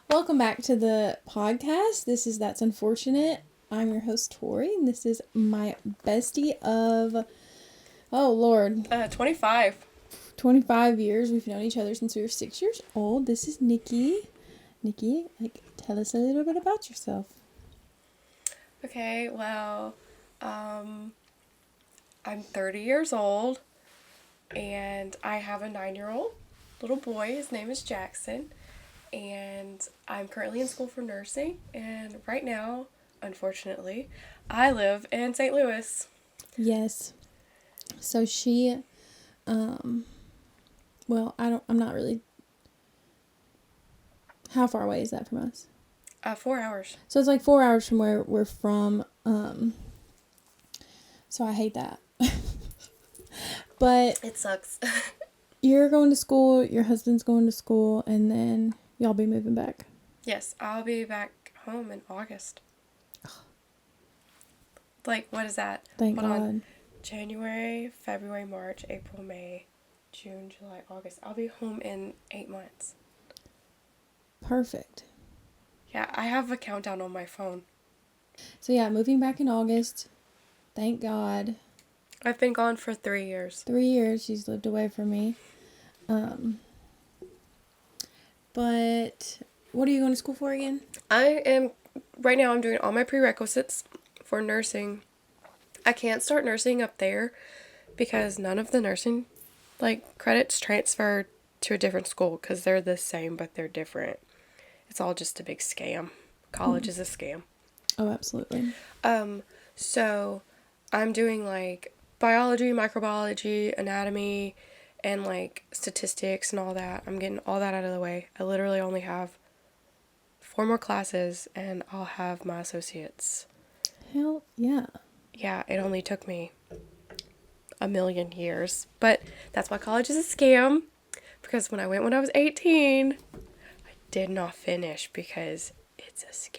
Welcome back to the podcast. This is That's Unfortunate. I'm your host, Torrie, and this is my bestie of, 25. 25 years. We've known each other since we were 6 years old. This is Nikki. Nikki, tell us a little bit about yourself. Okay, well, I'm 30 years old, and I have a 9-year-old little boy. His name is Jackson, and I'm currently in school for nursing, and right now, unfortunately, I live in St. Louis. Yes. So she, I'm not really, how far away is that from us? 4 hours. So it's like 4 hours from where we're from, so I hate that. But It sucks. you're going to school, your husband's going to school, and then y'all be moving back. Yes, I'll be back home in August. Like, what is that? Thank Hold God. on. January, February, March, April, May, June, July, August. I'll be home in 8 months. Perfect. Yeah, I have a countdown on my phone. So yeah, moving back in August. Thank God. I've been gone for 3 years. 3 years she's lived away from me. But what are you going to school for again? Right now I'm doing all my prerequisites for nursing. I can't start nursing up there because none of the nursing, credits transfer to a different school because they're the same but they're different. It's all just a big scam. College is a scam. Oh, absolutely. So I'm doing biology, microbiology, anatomy, and statistics and all that. I'm getting all that out of the way. I literally only have 4 more classes and I'll have my associates. Hell yeah. Yeah, it only took me a million years. But that's why college is a scam. Because when I went when I was 18, I did not finish because it's a scam.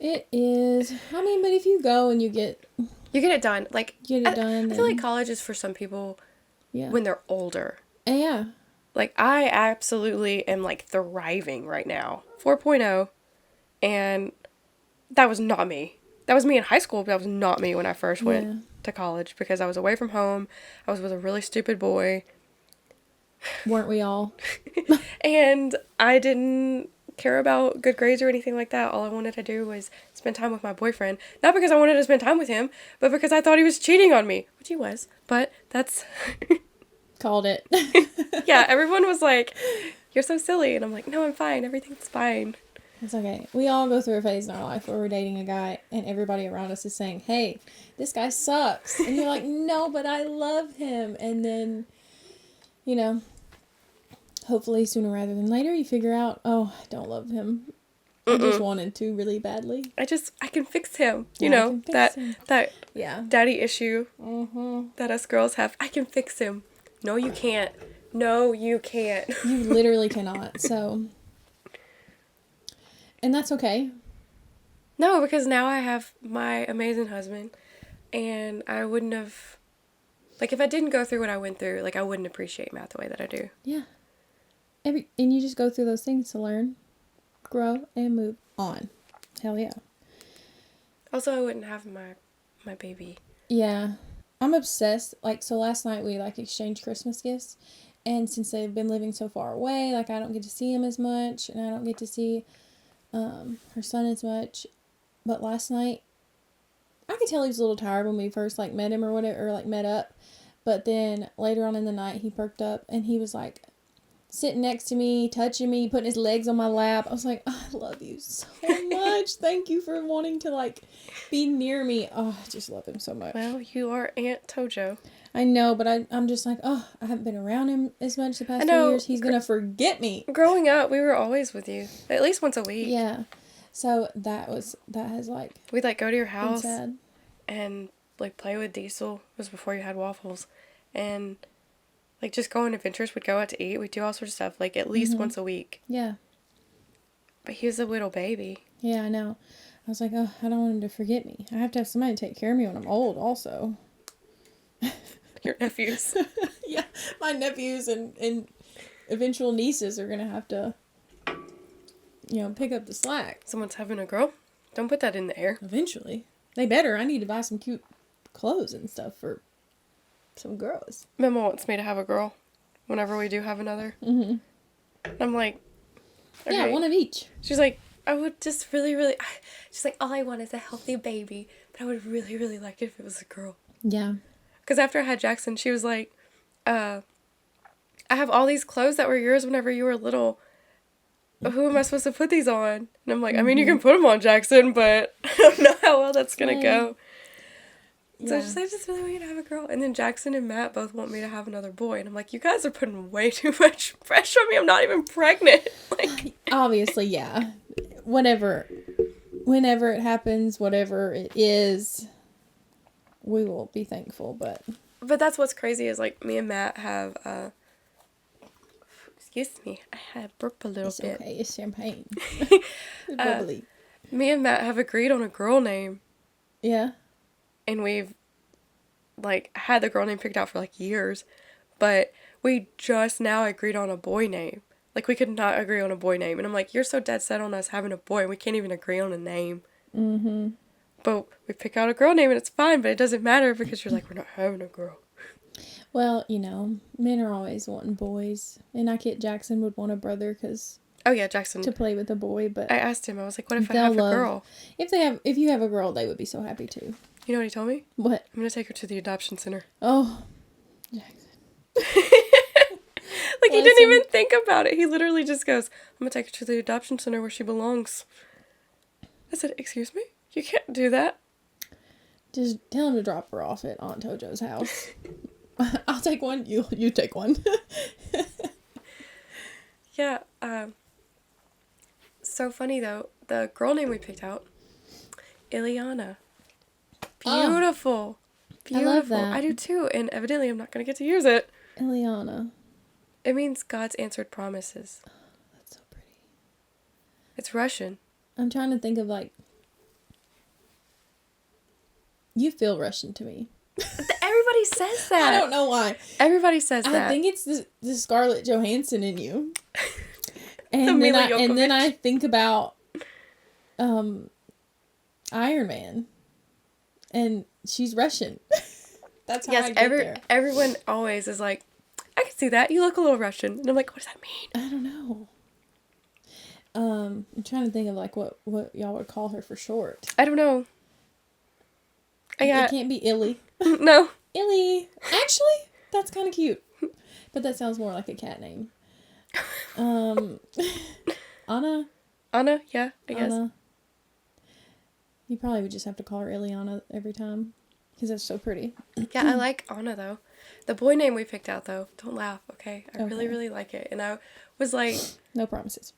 It is. I mean, but if you go and you get it done. Get it done. I feel like college is for some people when they're older. Yeah. I absolutely am thriving right now. 4.0. And that was not me. That was me in high school, but that was not me when I first went to college because I was away from home. I was with a really stupid boy. Weren't we all? And I didn't care about good grades or anything like that. All I wanted to do was spend time with my boyfriend. Not because I wanted to spend time with him, but because I thought he was cheating on me. Which he was. But that's... Called it. Yeah, everyone was like, you're so silly. And I'm like, no, I'm fine. Everything's fine. It's okay. We all go through a phase in our life where we're dating a guy and everybody around us is saying, hey, this guy sucks. And you're like, no, but I love him. And then, hopefully sooner rather than later you figure out, oh, I don't love him. I just wanted to really badly. I can fix him. Him. That daddy issue that us girls have. I can fix him. No, you can't. No, you can't. You literally cannot. So... And that's okay. No, because now I have my amazing husband, and I wouldn't have, if I didn't go through what I went through, I wouldn't appreciate math the way that I do. Yeah. And you just go through those things to learn, grow, and move on. Hell yeah. Also, I wouldn't have my baby. Yeah. I'm obsessed. So last night we, exchanged Christmas gifts, and since they've been living so far away, I don't get to see him as much, and I don't get to see... her son as much, but last night, I could tell he was a little tired when we first, met him or whatever, or, met up, but then later on in the night, he perked up, and he was, sitting next to me, touching me, putting his legs on my lap. I was like, oh, I love you so much. Thank you for wanting to, be near me. Oh, I just love him so much. Well, you are Aunt Tojo. I know, but I'm just I haven't been around him as much the past few years. He's going to forget me. Growing up, we were always with you. At least once a week. Yeah. So that has we'd go to your house sad. And play with Diesel. It was before you had waffles. And just go on adventures. We'd go out to eat. We'd do all sorts of stuff. At least once a week. Yeah. But he was a little baby. Yeah, I know. I was like, oh, I don't want him to forget me. I have to have somebody to take care of me when I'm old also. Your nephews. Yeah, my nephews and eventual nieces are going to have to pick up the slack. Someone's having a girl. Don't put that in the air. Eventually. They better. I need to buy some cute clothes and stuff for some girls. Mama wants me to have a girl whenever we do have another. Mm-hmm. I'm like, okay. Yeah, one of each. She's like, I would just really, really... She's like, all I want is a healthy baby. But I would really, really like it if it was a girl. Yeah. Because after I had Jackson, she was like, I have all these clothes that were yours whenever you were little. Who am I supposed to put these on? And I'm like, I mean, you can put them on, Jackson, but I don't know how well that's going to go. Yeah. So I just really want you to have a girl. And then Jackson and Matt both want me to have another boy. And I'm like, you guys are putting way too much pressure on me. I'm not even pregnant. Like, obviously, yeah. Whenever it happens, whatever it is, we will be thankful. But that's what's crazy is, like, me and Matt have... Excuse me, I had burp a little bit. It's okay, it's champagne. Me and Matt have agreed on a girl name. Yeah. And we've, like, had the girl name picked out for, like, years. But we just now agreed on a boy name. Like, we could not agree on a boy name. And I'm like, you're so dead set on us having a boy, and we can't even agree on a name. Mm-hmm. But we pick out a girl name, and it's fine, but it doesn't matter because you're like, we're not having a girl. Well, men are always wanting boys. And I get Jackson would want a brother because... Oh, yeah, Jackson. To play with a boy, but... I asked him, I was like, what if I have a girl? If you have a girl, they would be so happy too. You know what he told me? What? I'm going to take her to the adoption center. Oh, Jackson. Like, he didn't even think about it. He literally just goes, I'm going to take her to the adoption center where she belongs. I said, excuse me? You can't do that. Just tell him to drop her off at Aunt Tojo's house. I'll take one. You take one. Yeah. So funny, though. The girl name we picked out, Ileana. Beautiful. Beautiful. I love that. I do, too. And evidently, I'm not going to get to use it. Ileana. It means God's answered promises. Oh, that's so pretty. It's Russian. I'm trying to think of, like... You feel Russian to me. Everybody says that. I don't know why. Everybody says that. I think it's the Scarlett Johansson in you. And then I think about Iron Man. And she's Russian. That's how I get there. Everyone always is like, I can see that. You look a little Russian. And I'm like, what does that mean? I don't know. I'm trying to think of, like, what y'all would call her for short. I don't know. It can't be Illy. No. Illy. Actually, that's kind of cute. But that sounds more like a cat name. Anna? Anna, yeah, I guess. Anna. You probably would just have to call her Ileana every time. Because that's so pretty. Yeah, I like Anna, though. The boy name we picked out, though, don't laugh, okay? I really, really like it. And I was like... No promises.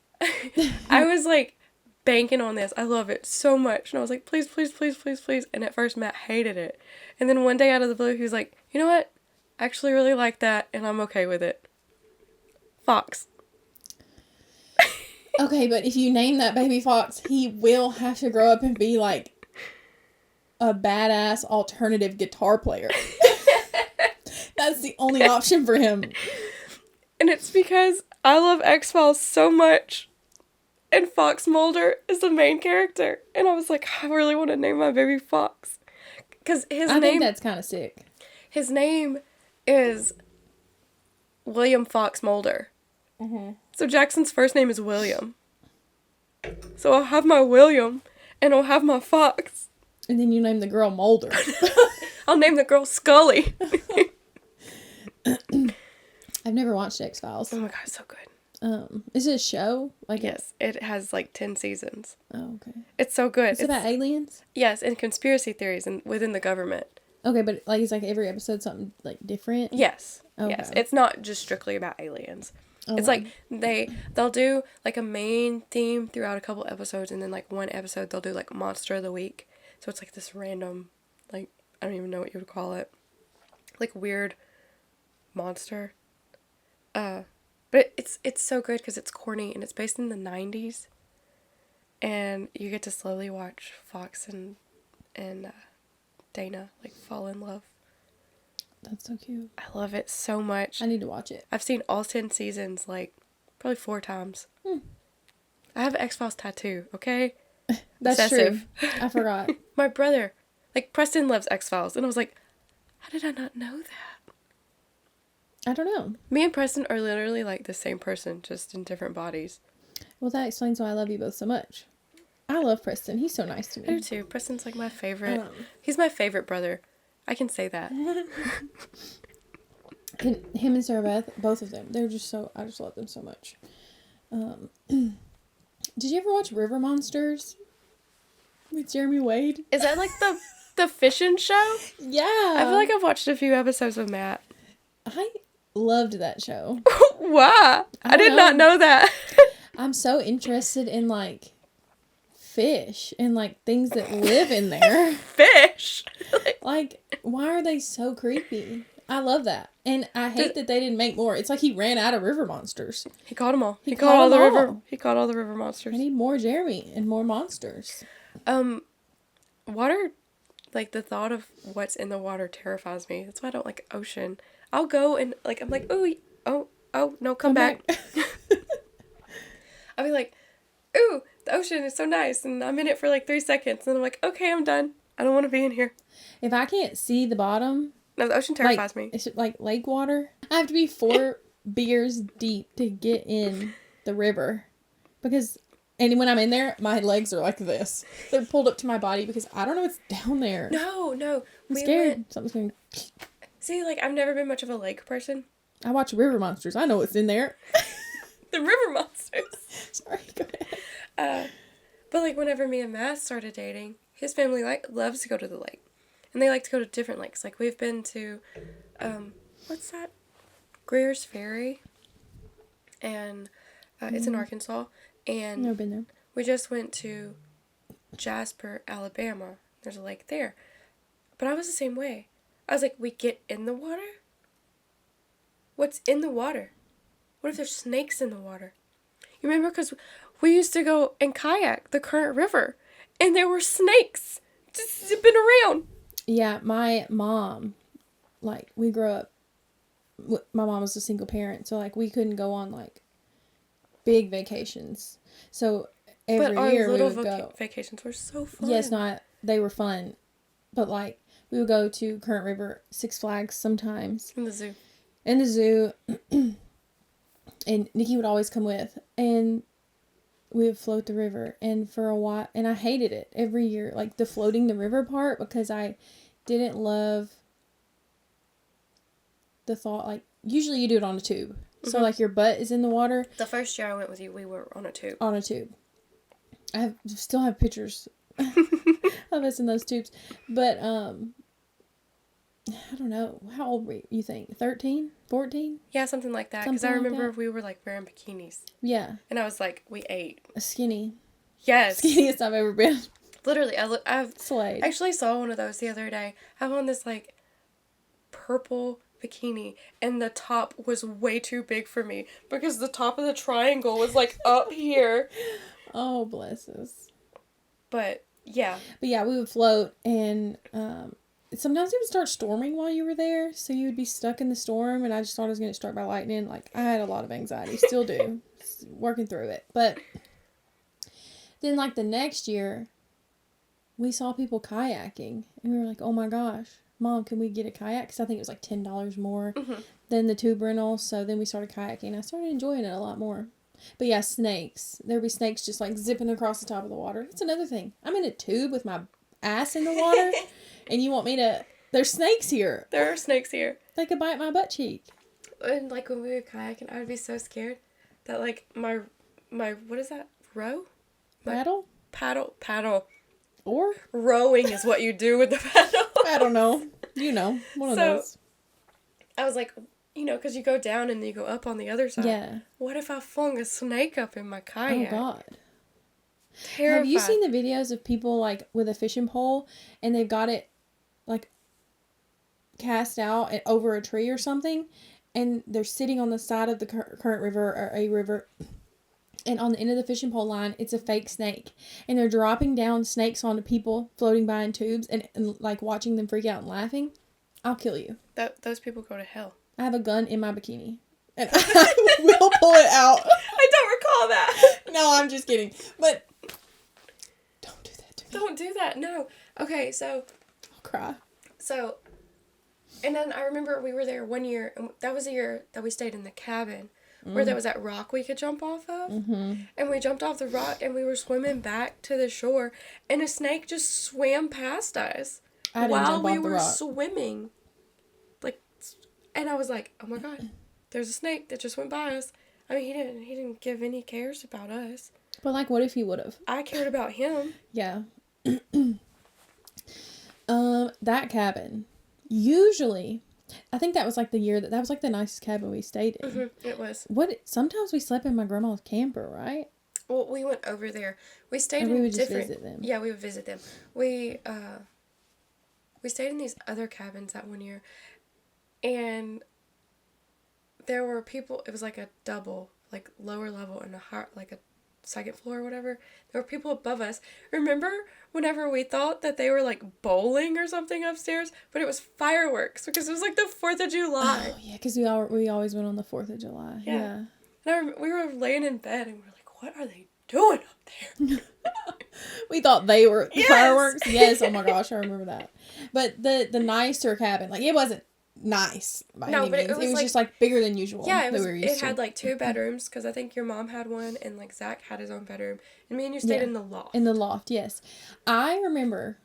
I was like... banking on this. I love it so much. And I was like, please, please, please, please, please. And at first, Matt hated it. And then one day out of the blue, he was like, you know what? I actually really like that, and I'm okay with it. Fox. Okay, but if you name that baby Fox, he will have to grow up and be like a badass alternative guitar player. That's the only option for him. And it's because I love X-Files so much. And Fox Mulder is the main character. And I was like, I really want to name my baby Fox. Because I think that's kind of sick. His name is William Fox Mulder. Mm-hmm. So Jackson's first name is William. So I'll have my William, and I'll have my Fox. And then you name the girl Mulder. I'll name the girl Scully. I've never watched X-Files. Oh my god, it's so good. Is it a show? Yes, it has like 10 seasons. Oh, okay. It's so good. It's about aliens? Yes, and conspiracy theories within the government. Okay, but like it's like every episode something like different? Yes. Okay. Yes. It's not just strictly about aliens. Okay. It's like they'll do like a main theme throughout a couple episodes, and then like one episode they'll do like Monster of the Week. So it's like this random, like, I don't even know what you would call it. Like weird monster. But it's so good because it's corny and it's based in the 90s. And you get to slowly watch Fox and Dana, like, fall in love. That's so cute. I love it so much. I need to watch it. I've seen all 10 seasons, like, probably 4 times. I I have an X-Files tattoo, okay? That's Obsessive. true. I forgot. My brother, like, Preston loves X-Files. And I was like, how did I not know that? I don't know. Me and Preston are literally like the same person, just in different bodies. Well, that explains why I love you both so much. I love Preston. He's so nice to me. I do too. Preston's like my favorite. Um, He's my favorite brother. I can say that. And him and Sarah Beth, both of them, they're just so, I just love them so much. Did you ever watch River Monsters with Jeremy Wade? Is that like the fishing show? Yeah. I feel like I've watched a few episodes with Matt. I loved that show. Why? I did don't not know. know that. I'm so interested in like fish and like things that live in there. Fish. Like, why are they so creepy? I love that. And I hate that they didn't make more. It's like he ran out of river monsters. He caught them all. He caught all caught the 'em river. all. He caught all the river monsters. I need more Jeremy and more monsters. Water, like the thought of what's in the water terrifies me. That's why I don't like ocean. I'll go and like I'm like, ooh, oh no, come back. I'll be like, ooh, the ocean is so nice, and I'm in it for like 3 seconds, and I'm like, okay, I'm done. I don't want to be in here. If I can't see the bottom, No, the ocean terrifies me. It's like lake water. I have to be 4 beers deep to get in the river. And when I'm in there, my legs are like this. They're pulled up to my body because I don't know what's down there. No. I'm scared. Something's going to... See, like, I've never been much of a lake person. I watch River Monsters. I know what's in there. The river monsters. Sorry, go ahead. But, like, whenever me and Matt started dating, his family, like, loves to go to the lake. And they like to go to different lakes. Like, we've been to, what's that? Greer's Ferry. And it's in Arkansas. And Never been there. we just went to Jasper, Alabama. There's a lake there. But I was the same way. I was like, we get in the water? What's in the water? What if there's snakes in the water? You remember? Because we used to go and kayak the Current River. And there were snakes just zipping around. Yeah, my mom, like, we grew up, my mom was a single parent, so, like, we couldn't go on, like, big vacations. So, every year we would go. Vacations were so fun. Yes, they were fun. But, like, we would go to Current River, Six Flags sometimes. In the zoo. And Nikki would always come with. And we would float the river. And for a while, and I hated it every year. Like, the floating the river part, because I didn't love the thought, like, usually you do it on a tube. So, like, your butt is in the water. The first year I went with you, we were on a tube. On a tube. I still have pictures of us in those tubes. But, I don't know. How old were you think? 13? 14? Yeah, something like that. Because I remember we were, like, wearing bikinis. Yeah. And I was like, we ate. Skinny. Yes. Skinniest I've ever been. Literally, I've Slade. actually saw one of those the other day. I have on this, like, purple bikini, and the top was way too big for me because the top of the triangle was, like, up here. Oh, bless us. But, yeah. But, yeah, we would float, and sometimes it would start storming while you were there, so you would be stuck in the storm, and I just thought I was going to get struck by lightning. Like, I had a lot of anxiety. Still do. Working through it. But then, like, the next year, we saw people kayaking, and we were like, oh my gosh, Mom, can we get a kayak? Because I think it was like $10 more than the tube rental. So then we started kayaking. I started enjoying it a lot more. But yeah, snakes. There'd be snakes just like zipping across the top of the water. That's another thing. I'm in a tube with my ass in the water, and you want me to... There's snakes here. There are snakes here. They could bite my butt cheek. And, like, when we were kayaking, I would be so scared that, like, my what is that? Row? Paddle? Paddle. Or? Rowing is what you do with the paddle. I don't know. You know. One of those. I was like, you know, because you go down and you go up on the other side. Yeah. What if I flung a snake up in my kayak? Oh, God. Terrified. Have you seen the videos of people, like, with a fishing pole, and they've got it, like, cast out over a tree or something, and they're sitting on the side of the current river or a river, and on the end of the fishing pole line, it's a fake snake, and they're dropping down snakes onto people floating by in tubes, and like, watching them freak out and laughing? I'll kill you. Those people go to hell. I have a gun in my bikini, and I will pull it out. I don't recall that. No, I'm just kidding. But don't do that to me. Don't do that. No. Okay, so I'll cry. So, and then I remember we were there one year, and that was the year that we stayed in the cabin, where there was that rock we could jump off of. Mm-hmm. And we jumped off the rock, and we were swimming back to the shore, and a snake just swam past us I didn't while jump we off the were rock. swimming. Like, and I was like, oh my God, there's a snake that just went by us. I mean, he didn't give any cares about us. But, like, what if he would have? I cared about him. Yeah. That cabin, usually, I think that was like the year that was like the nicest cabin we stayed in. Mm-hmm, it was. Sometimes we slept in my grandma's camper, right? Well, we went over there. We stayed Or we in would just different. visit them. Yeah, we would visit them. We stayed in these other cabins that one year, and there were people. It was like a double, like lower level and like a second floor or whatever. There were people above us. Remember whenever we thought that they were like bowling or something upstairs, but it was fireworks because it was like the 4th of July. Oh, yeah, because we always went on the 4th of July. Yeah. And we were laying in bed and we were like, what are they doing up there? We thought they were Yes! fireworks. Yes, oh my gosh, I remember that. But the nicer cabin, like, it wasn't nice by any means. It was like, just like bigger than usual. Yeah, it had like 2 bedrooms because I think your mom had one and like Zach had his own bedroom, and me and you stayed in the loft. In the loft, yes. I remember,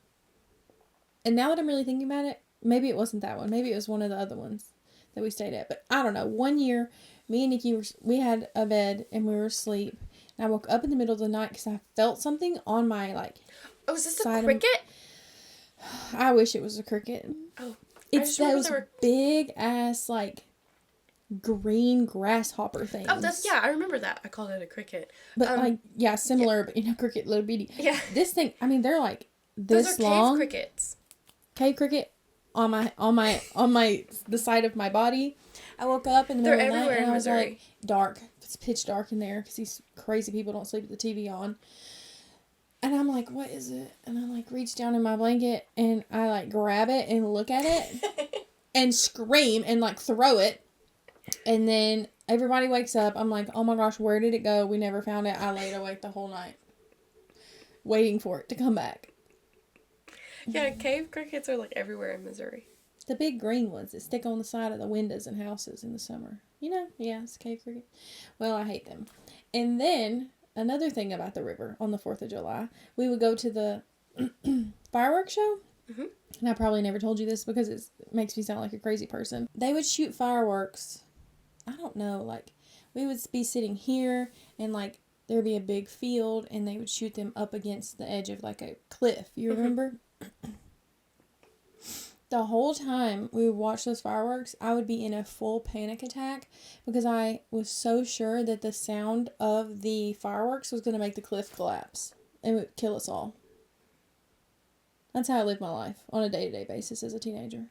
and now that I'm really thinking about it, maybe it wasn't that one. Maybe it was one of the other ones that we stayed at. But I don't know. One year, me and Nikki we had a bed and we were asleep. And I woke up in the middle of the night because I felt something on my like. Oh, is this a cricket? I wish it was a cricket. Oh. It's those big ass like green grasshopper things. Oh, I remember that. I called it a cricket. But similar, but cricket, little bitty. Yeah. This thing, I mean, they're like this long. Those are cave crickets. Cave cricket on the side of my body. I woke up in the middle of the night and I was like, dark. It's pitch dark in there because these crazy people don't sleep with the TV on. And I'm like, what is it? And I like reach down in my blanket and I like grab it and look at it and scream and like throw it. And then everybody wakes up. I'm like, oh my gosh, where did it go? We never found it. I laid awake the whole night waiting for it to come back. Yeah, cave crickets are like everywhere in Missouri. The big green ones that stick on the side of the windows in houses in the summer. You know? Yeah, it's cave cricket. Well, I hate them. And then another thing about the river on the 4th of July, we would go to the fireworks show. Mm-hmm. And I probably never told you this because it makes me sound like a crazy person. They would shoot fireworks. I don't know, like, we would be sitting here and, like, there'd be a big field and they would shoot them up against the edge of, like, a cliff. You remember? The whole time we would watch those fireworks, I would be in a full panic attack because I was so sure that the sound of the fireworks was going to make the cliff collapse and would kill us all. That's how I lived my life on a day-to-day basis as a teenager.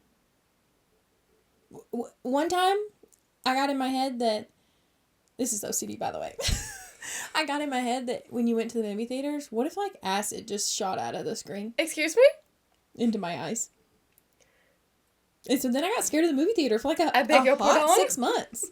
One time, I got in my head that... This is OCD, by the way. I got in my head that when you went to the movie theaters, what if, like, acid just shot out of the screen? Excuse me? Into my eyes. And so then I got scared of the movie theater for, like, a hot hot 6 months.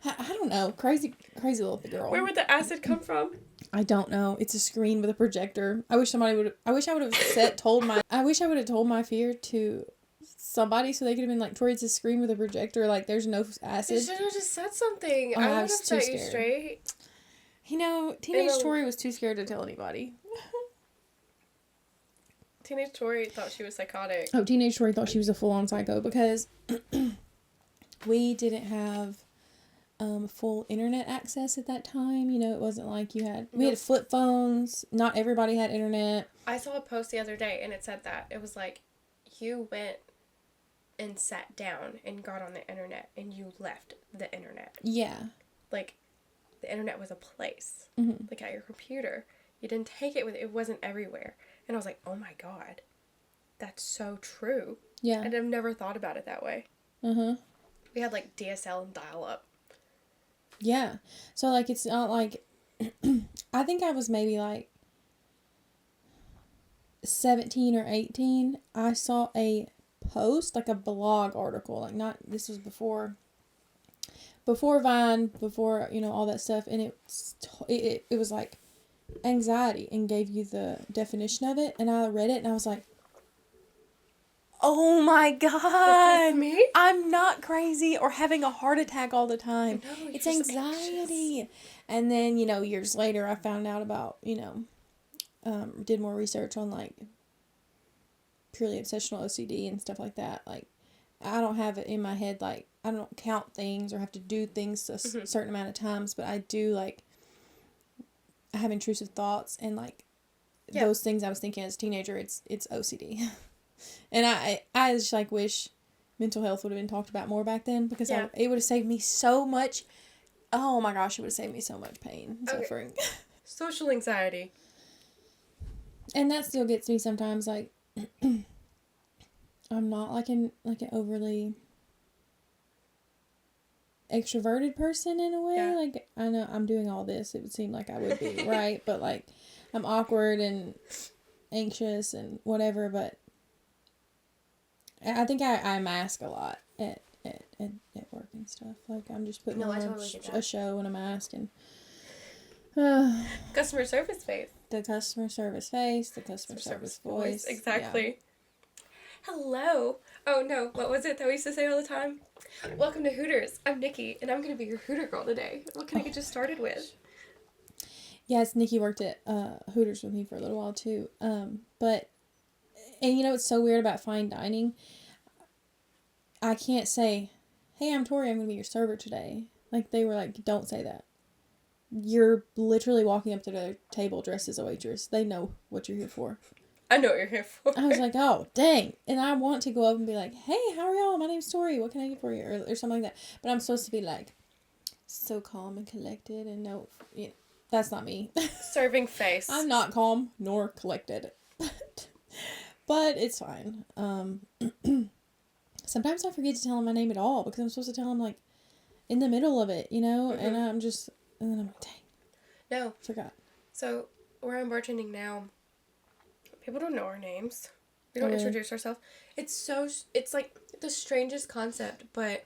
I don't know. Crazy little girl. Where would the acid come from? I don't know. It's a screen with a projector. I wish I would have told my fear to somebody so they could have been like, Torrie, it's a screen with a projector. Like, there's no acid. You should have just said something. Oh, I would have set you straight. You know, teenage Torrie was too scared to tell anybody. Teenage Torrie thought she was psychotic. Oh, teenage Torrie thought she was a full-on psycho because we didn't have full internet access at that time. You know, it wasn't like we had flip phones. Not everybody had internet. I saw a post the other day and it said that. It was like, you went and sat down and got on the internet and you left the internet. Yeah. Like, the internet was a place. Mm-hmm. Like, at your computer. You didn't take it it wasn't everywhere. And I was like, oh my God, that's so true. Yeah. And I've never thought about it that way. Uh-huh. We had, like, DSL and dial-up. Yeah. So, like, it's not like... I think I was maybe, like, 17 or 18. I saw a post, like a blog article. Like, not... This was before Vine, before, all that stuff. And it was, like, anxiety and gave you the definition of it, and I read it and I was like, oh my God. This is me? I'm not crazy or having a heart attack all the time. No, you're It's just anxiety. anxious. And then, years later I found out about, did more research on like purely obsessional OCD and stuff like that. Like, I don't have it in my head, like, I don't count things or have to do things a certain amount of times, but I do, like, I have intrusive thoughts and, like, those things I was thinking as a teenager, it's OCD. And I just, like, wish mental health would have been talked about more back then, because it would have saved me so much. Oh my gosh, it would have saved me so much pain and suffering. Social anxiety. And that still gets me sometimes, like, I'm not like an overly extroverted person in a way. Yeah. Like, I know I'm doing all this, it would seem like I would be, right? But, like, I'm awkward and anxious and whatever, but I think I mask a lot at work and stuff. Like, I'm just putting on a show and a mask and customer service face. The customer service face, the customer service voice. Exactly. Yeah. Hello. Oh no, what was it that we used to say all the time? Welcome to Hooters. I'm Nikki, and I'm going to be your Hooter girl today. What can I get you started with? Yes, Nikki worked at Hooters with me for a little while too. But it's so weird about fine dining. I can't say, hey, I'm Torrie, I'm going to be your server today. Like, they were like, don't say that. You're literally walking up to their table dressed as a waitress. They know what you're here for. I know what you're here for. I was like, oh, dang. And I want to go up and be like, hey, how are y'all? My name's Torrie. What can I get for you? Or something like that. But I'm supposed to be like, so calm and collected and that's not me. Serving face. I'm not calm nor collected. But it's fine. Sometimes I forget to tell him my name at all because I'm supposed to tell him, like, in the middle of it, Mm-hmm. and then I'm like, dang. No. Forgot. So, where I'm bartending now, people don't know our names. We don't introduce ourselves. It's like the strangest concept, but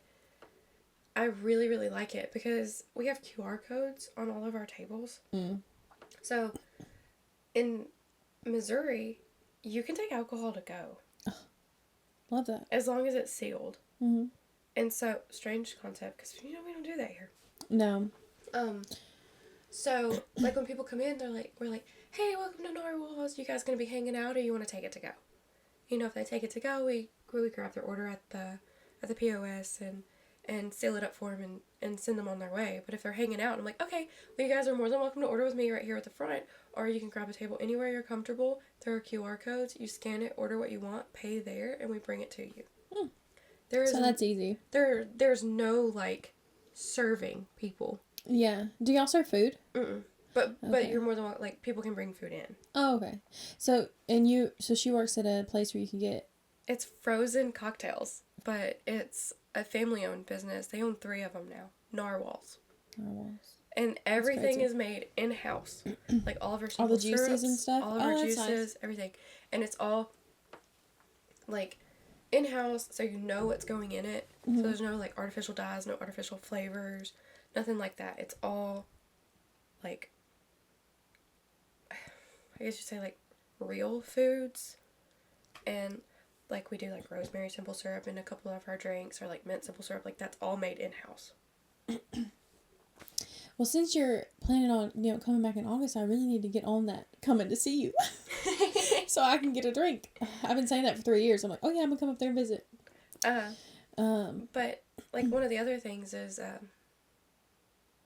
I really, really like it because we have QR codes on all of our tables. Mm. So, in Missouri, you can take alcohol to go. Love that. As long as it's sealed. Mm-hmm. And so, strange concept, because, we don't do that here. No. So, like, when people come in, we're like, hey, welcome to Narwhals. You guys gonna be hanging out, or you want to take it to go? If they take it to go, we grab their order at the POS and seal it up for them and send them on their way. But if they're hanging out, I'm like, okay, well, you guys are more than welcome to order with me right here at the front, or you can grab a table anywhere you're comfortable. There are QR codes. You scan it, order what you want, pay there, and we bring it to you. Hmm. So that's easy. There's no, like, serving people. Yeah. Do y'all serve food? Mm-mm. But you're more than welcome, like, people can bring food in. Oh, okay. So she works at a place where you can get... It's frozen cocktails, but it's a family-owned business. They own 3 of them now. Narwhals. And everything is made in-house. Like, all of our all the juices syrups, and stuff? all of our juices, nice. Everything. And it's all, like, in-house, so you know what's going in it. Mm-hmm. So there's no, like, artificial dyes, no artificial flavors, nothing like that. It's all, like, I guess you'd say, like, real foods. And, like, we do, like, rosemary simple syrup in a couple of our drinks, or, like, mint simple syrup. Like, that's all made in-house. Well, since you're planning on, coming back in August, I really need to get on that coming to see you. So I can get a drink. I've been saying that for 3 years. I'm like, oh yeah, I'm gonna come up there and visit. But, like, one of the other things is, one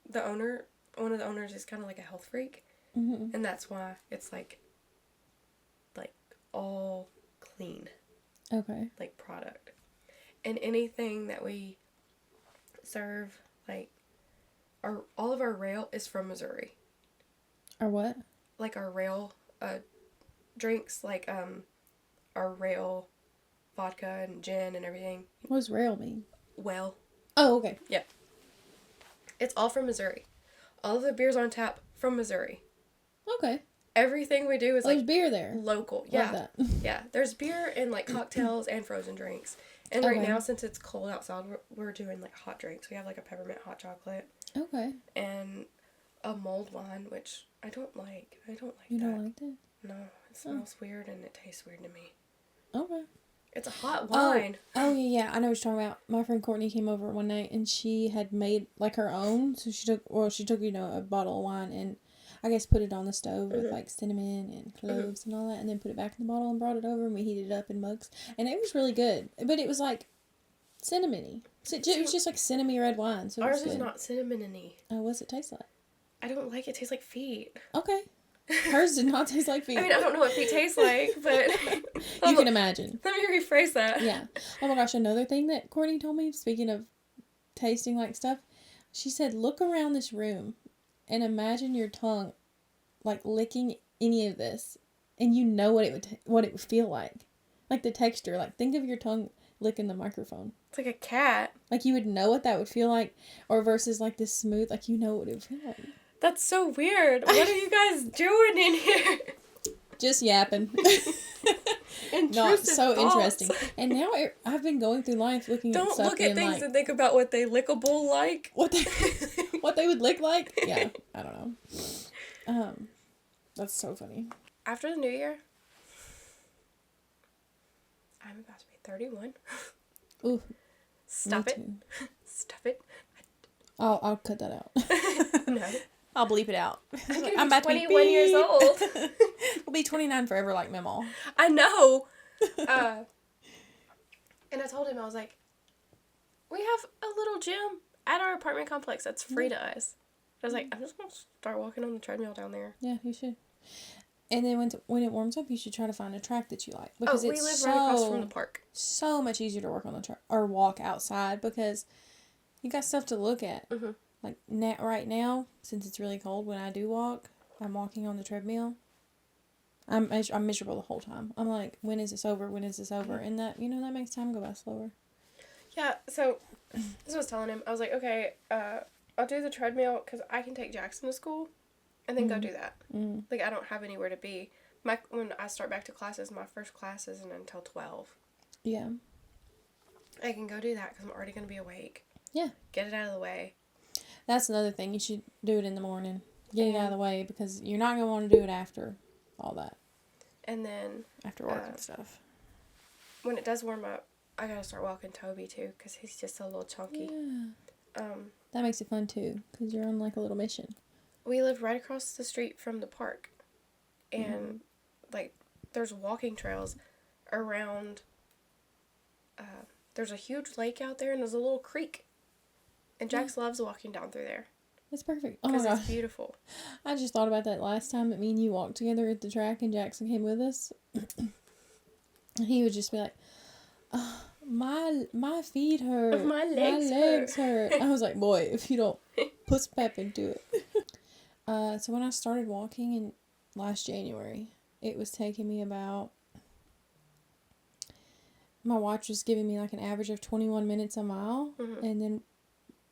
of the owners is kind of like a health freak. Mm-hmm. And that's why it's, like, all clean. Okay. Like, product. And anything that we serve, like, all of our rail is from Missouri. Our what? Like, our rail drinks, like, our rail vodka and gin and everything. What does rail mean? Well. Oh, okay. Yeah. It's all from Missouri. All of the beers on tap from Missouri. Okay. Everything we do is, like, there's beer there. Local. Love that. Yeah. There's beer and, like, cocktails and frozen drinks. And right now, since it's cold outside, we're doing, like, hot drinks. We have, like, a peppermint hot chocolate. Okay. And a mulled wine, which I don't like. I don't like You that. don't like that? No, it smells weird and it tastes weird to me. Okay. It's a hot wine. Oh, yeah. I know what you're talking about. My friend Courtney came over one night and she had made like her own. So she took a bottle of wine and I guess put it on the stove with like cinnamon and cloves and all that, and then put it back in the bottle and brought it over and we heated it up in mugs, and it was really good. But it was like cinnamony. So it was just like cinnamon red wine. So Ours is not cinnamony. What's it taste like? I don't like it. It tastes like feet. Okay. Hers did not taste like feet. I mean, I don't know what feet taste like, but you can imagine. Let me rephrase that. Yeah. Oh my gosh, another thing that Courtney told me, speaking of tasting like stuff, she said, look around this room and imagine your tongue like licking any of this, and you know what it would feel like the texture. Like, think of your tongue licking the microphone. It's like a cat. Like, you would know what that would feel like, or versus like this smooth, like, you know what it would feel like. That's so weird. What are you guys doing in here? Just yapping. Not so thoughts. interesting. And now I've been going through life looking at stuff. Don't look at things and think about what they lickable like. What they would lick like? Yeah, I don't know. That's so funny. After the new year, I'm about to be 31. Ooh. Stop it. Stop it. I'll cut that out. No. I'll bleep it out. I'm about to be 21 years old. We'll be 29 forever like Memo. I know. And I told him, I was like, we have a little gym at our apartment complex that's free to us. I was like, I'm just going to start walking on the treadmill down there. Yeah, you should. And then when it warms up, you should try to find a track that you like. Because we live right across from the park. So much easier to work on the track or walk outside because you got stuff to look at. Mm-hmm. Like right now, since it's really cold, when I do walk, I'm walking on the treadmill. I'm miserable the whole time. I'm like, when is this over? When is this over? And that, that makes time go by slower. Yeah, so this was telling him. I was like, okay, I'll do the treadmill because I can take Jackson to school and then go do that. Mm-hmm. Like, I don't have anywhere to be. When I start back to classes, my first class isn't until 12. Yeah. I can go do that because I'm already going to be awake. Yeah. Get it out of the way. That's another thing. You should do it in the morning. Get it out of the way because you're not going to want to do it after all that. And then... After work and stuff. When it does warm up, I got to start walking Toby, too, because he's just a little chunky. Yeah. That makes it fun, too, because you're on, like, a little mission. We live right across the street from the park. And, like, there's walking trails around... there's a huge lake out there, and there's a little creek. And Jax loves walking down through there. It's perfect. Oh my gosh. Because it's beautiful. I just thought about that last time that me and you walked together at the track and Jackson came with us. And he would just be like, oh, my feet hurt. My legs hurt. I was like, boy, if you don't put some pep into it. So when I started walking in last January, it was taking me about... My watch was giving me like an average of 21 minutes a mile. Mm-hmm. And then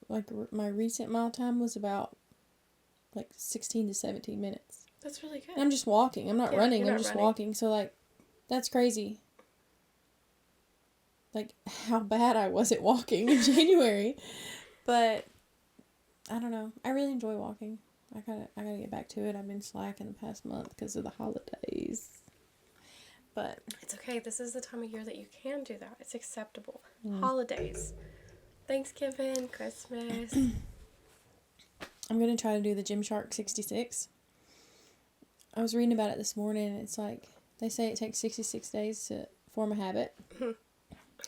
like my recent mile time was about like 16 to 17 minutes. That's really good. And I'm just walking. I'm not running. I'm just walking. So like, that's crazy. Like how bad I was at walking in January. But I don't know. I really enjoy walking. I gotta get back to it. I've been slacking the past month because of the holidays. But it's okay. This is the time of year that you can do that. It's acceptable. Holidays. Thanksgiving, Christmas. I'm going to try to do the Gymshark 66. I was reading about it this morning, and it's like, they say it takes 66 days to form a habit.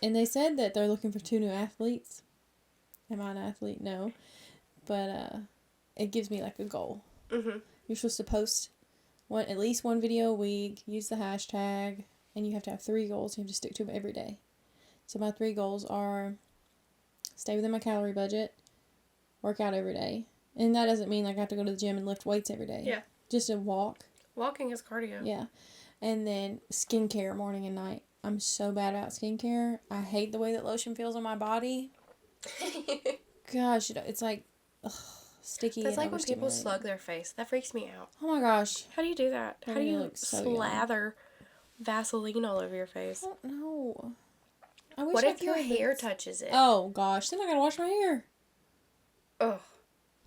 And they said that they're looking for 2 new athletes. Am I an athlete? No. But it gives me like a goal. Mm-hmm. You're supposed to post at least one video a week, use the hashtag, and you have to have 3 goals. You have to stick to them every day. So my 3 goals are stay within my calorie budget, work out every day. And that doesn't mean like I have to go to the gym and lift weights every day. Yeah. Just a walk. Walking is cardio. Yeah. And then skincare morning and night. I'm so bad about skincare. I hate the way that lotion feels on my body. Gosh, it's like sticky. That's like when people slug their face. That freaks me out. Oh my gosh. How do you do that? How do you so slather Vaseline all over your face? I don't know. I wish what if your hair touches it? Oh gosh, then I gotta wash my hair. Ugh.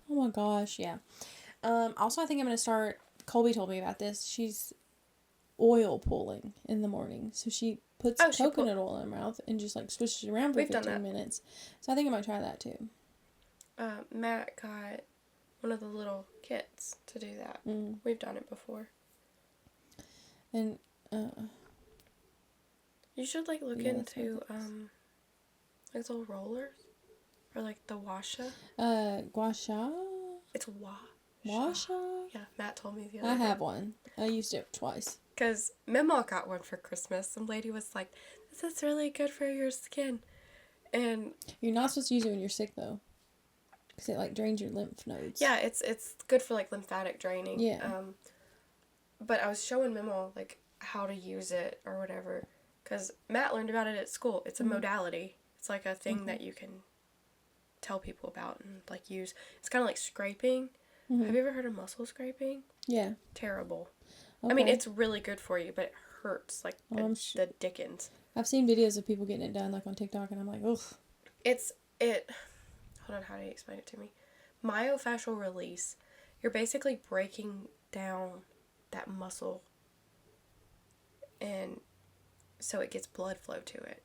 Oh my gosh, yeah. Also, I think I'm going to start, Colby told me about this. She's oil pulling in the morning. So she puts coconut oil in her mouth and just like swishes it around for 15 minutes. So I think I might try that too. Matt got one of the little kits to do that. We've done it before. And you should like look into like those rollers or like the washa. Gua sha. It's Washa. Yeah, Matt told me the other day. I have one. I used it twice. Because Mima got one for Christmas. Some lady was like, "This is really good for your skin," and you're not supposed to use it when you're sick though, because it like drains your lymph nodes. Yeah, it's good for like lymphatic draining. Yeah. But I was showing Mimo like how to use it or whatever, because Matt learned about it at school. It's a modality. It's like a thing that you can tell people about and like use. It's kind of like scraping. Have you ever heard of muscle scraping? Yeah. Terrible. Okay. I mean, it's really good for you, but it hurts like the dickens. I've seen videos of people getting it done like on TikTok, and I'm like, ugh. Hold on, how do you explain it to me? Myofascial release. You're basically breaking down that muscle, and so it gets blood flow to it.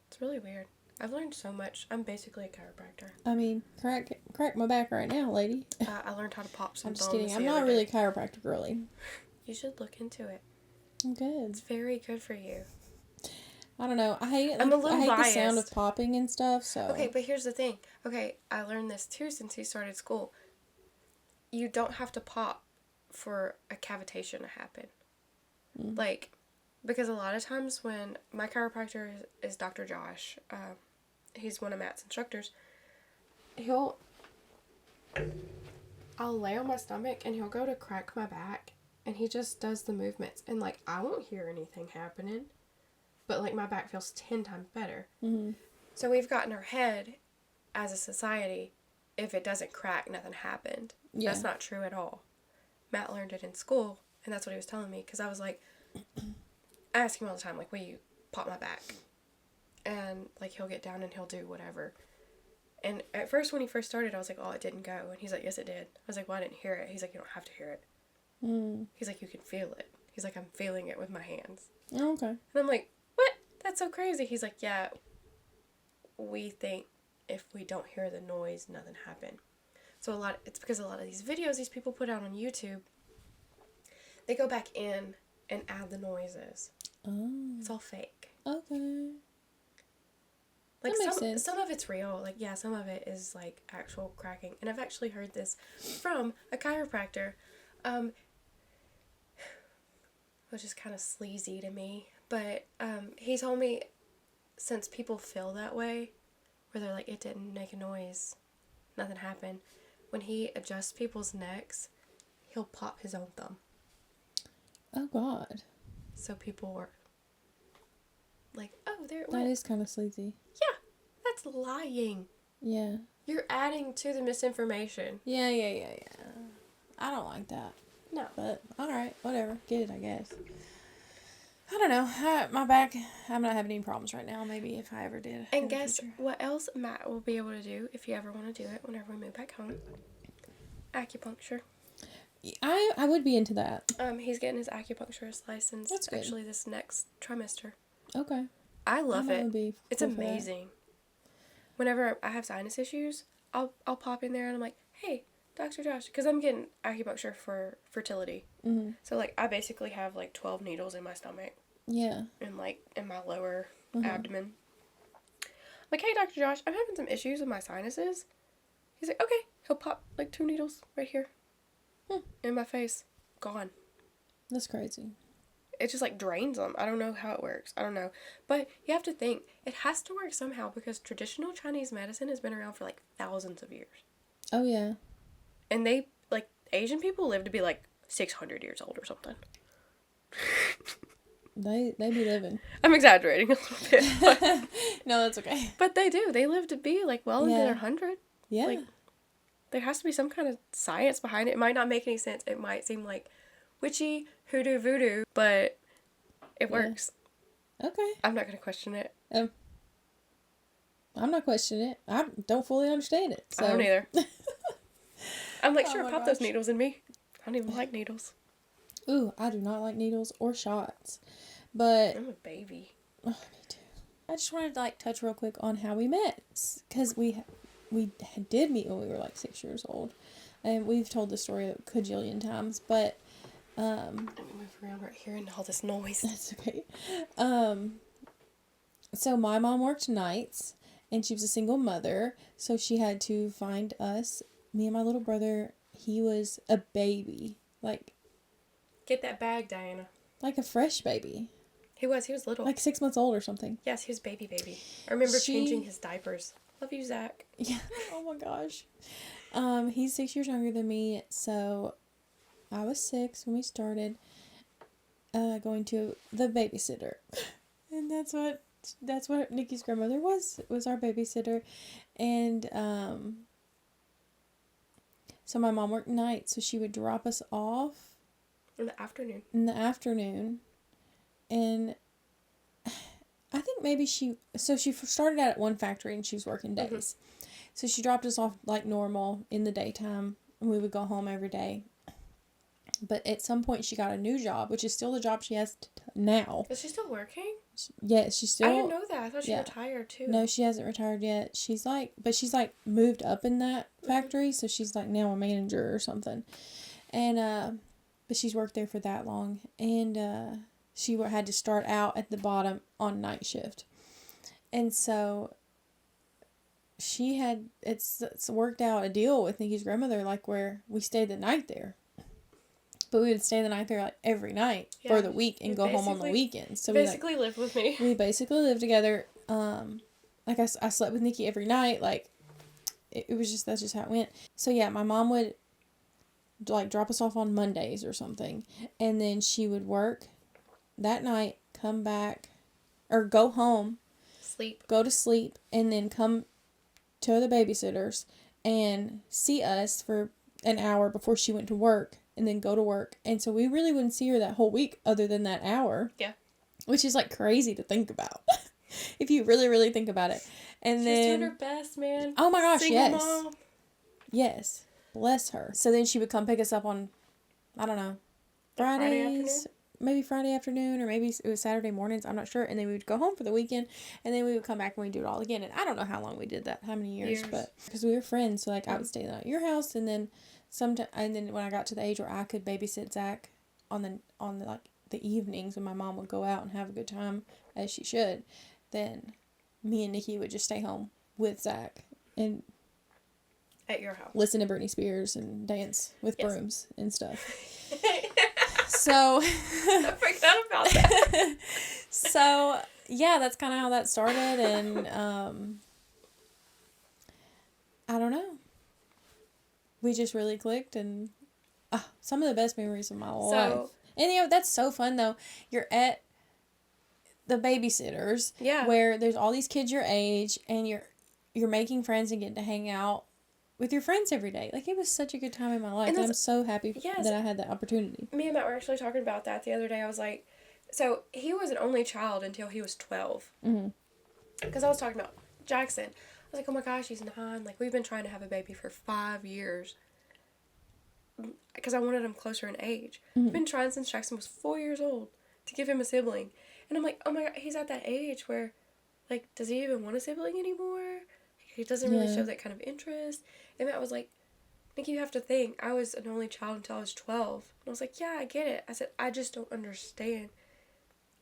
It's really weird. I've learned so much. I'm basically a chiropractor. I mean, crack my back right now, lady. I learned how to pop some bones. I'm just kidding. I'm not really a chiropractor girly. You should look into it. I'm good. It's very good for you. I don't know. I hate it. I'm a little biased. The sound of popping and stuff. So okay, but here's the thing. Okay, I learned this too since he started school. You don't have to pop for a cavitation to happen. Like, because a lot of times when my chiropractor is Dr. Josh, he's one of Matt's instructors. I'll lay on my stomach and he'll go to crack my back, and he just does the movements, and like I won't hear anything happening, but like my back feels 10 times better. So we've gotten our head as a society, if it doesn't crack, nothing happened. Yeah. That's not true at all. Matt learned it in school, and that's what he was telling me, because I was like, I ask him all the time, like, will you pop my back? And like he'll get down and he'll do whatever. And at first, when he first started, I was like, oh, it didn't go. And he's like, yes, it did. I was like, well, I didn't hear it. He's like, you don't have to hear it. He's like, you can feel it. He's like, I'm feeling it with my hands. Oh, okay. And I'm like, what? That's so crazy. He's like, yeah, we think if we don't hear the noise, nothing happened. So it's because a lot of these videos these people put out on YouTube, they go back in and add the noises. Oh. It's all fake. Okay. Like some of it's real. Like, yeah, some of it is like actual cracking. And I've actually heard this from a chiropractor, which is kind of sleazy to me. But he told me, since people feel that way, where they're like, it didn't make a noise, nothing happened, when he adjusts people's necks, he'll pop his own thumb. Oh, God. So people were like, oh, there it went. That is kind of sleazy. Yeah, that's lying. Yeah. You're adding to the misinformation. Yeah. I don't like that. No. But, alright, whatever. Get it, I guess. I don't know. My back, I'm not having any problems right now. Maybe if I ever did. And guess what else Matt will be able to do if you ever want to do it whenever we move back home? Acupuncture. I would be into that. He's getting his acupuncturist license. That's good. Actually this next trimester. Okay. I love it. It's amazing. Whenever I have sinus issues, I'll pop in there and I'm like, hey, Dr. Josh, because I'm getting acupuncture for fertility. So like I basically have like 12 needles in my stomach. Yeah. And like in my lower abdomen. I'm like, hey, Dr. Josh, I'm having some issues with my sinuses. He's like, okay. He'll pop like 2 needles right here. In my face. Gone. That's crazy. It just like drains them. I don't know how it works. I don't know. But you have to think, it has to work somehow, because traditional Chinese medicine has been around for like thousands of years. Oh, yeah. And they, like, Asian people live to be like 600 years old or something. They be living. I'm exaggerating a little bit. But, no, that's okay. But they do. They live to be like well into their 100. Yeah. Like, there has to be some kind of science behind it. It might not make any sense. It might seem like witchy, hoodoo, voodoo, but it works. Okay. I'm not going to question it. I'm not questioning it. I don't fully understand it. So. I don't either. I'm like, Oh sure, my pop those gosh. needles in me. I don't even like needles. Ooh, I do not like needles or shots. But I'm a baby. oh, me too. I just wanted to like touch real quick on how we met, because we did meet when we were like 6 years old, and we've told the story a cajillion times. But Let me move around right here and all this noise. that's okay. So my mom worked nights, and she was a single mother, so she had to find us, me and my little brother. He was a baby, Get that bag, Diana. like a fresh baby, He was little. like 6 months old or something. Yes, he was baby. I remember changing his diapers. Love you, Zach. Yeah. Oh my gosh. He's 6 years younger than me, so I was 6 when we started going to the babysitter, and that's what Nikki's grandmother was our babysitter, and so my mom worked nights, so she would drop us off In the afternoon. and I think maybe she started out at one factory and she was working days. Mm-hmm. So she dropped us off like normal in the daytime, and we would go home every day. But at some point she got a new job, which is still the job she has now. Is she still working? Yes, she's still... I didn't know that. I thought she retired too. No, she hasn't retired yet. She's moved up in that factory, mm-hmm. So she's like now a manager or something. And, but she's worked there for that long. And, she had to start out at the bottom on night shift. And so it's worked out a deal with Nikki's grandmother, like where we stayed the night there. But we would stay the night there like every night for the week and go home on the weekends. So basically lived with me. We basically lived together. Like I slept with Nikki every night. Like that's just how it went. So yeah, my mom would like drop us off on Mondays or something, and then she would work that night, come back, or go home, go to sleep, and then come to the babysitters and see us for an hour before she went to work, and then go to work. And so we really wouldn't see her that whole week other than that hour. Yeah. Which is like crazy to think about. If you really, really think about it. And she's then... doing her best, man. Oh my gosh, Single yes. mom. Yes. Bless her. So then she would come pick us up on, I don't know, Fridays, maybe Friday afternoon, or maybe it was Saturday mornings, I'm not sure. And then we would go home for the weekend, and then we would come back and we'd do it all again. And I don't know how long we did that, how many years. But because we were friends, so like I would stay the night at your house, and then when I got to the age where I could babysit Zach on the evenings when my mom would go out and have a good time, as she should, then me and Nikki would just stay home with Zach and at your house listen to Britney Spears and dance with brooms and stuff. So I forgot about that. So yeah, that's kind of how that started. And I don't know, we just really clicked, and some of the best memories of my life. And that's so fun though. You're at the babysitters, where there's all these kids your age, and you're making friends and getting to hang out with your friends every day. Like, it was such a good time in my life, and I'm so happy that I had that opportunity. Me and Matt were actually talking about that the other day. I was like, so he was an only child until he was 12. Mm-hmm. Because I was talking about Jackson. I was like, oh my gosh, he's 9. Like, we've been trying to have a baby for 5 years. Because I wanted him closer in age. Mm-hmm. I've been trying since Jackson was 4 years old to give him a sibling. And I'm like, oh my God, he's at that age where, like, does he even want a sibling anymore? He doesn't really show that kind of interest. And Matt was like, Nikki, you have to think, I was an only child until I was 12. And I was like, yeah, I get it. I said, I just don't understand.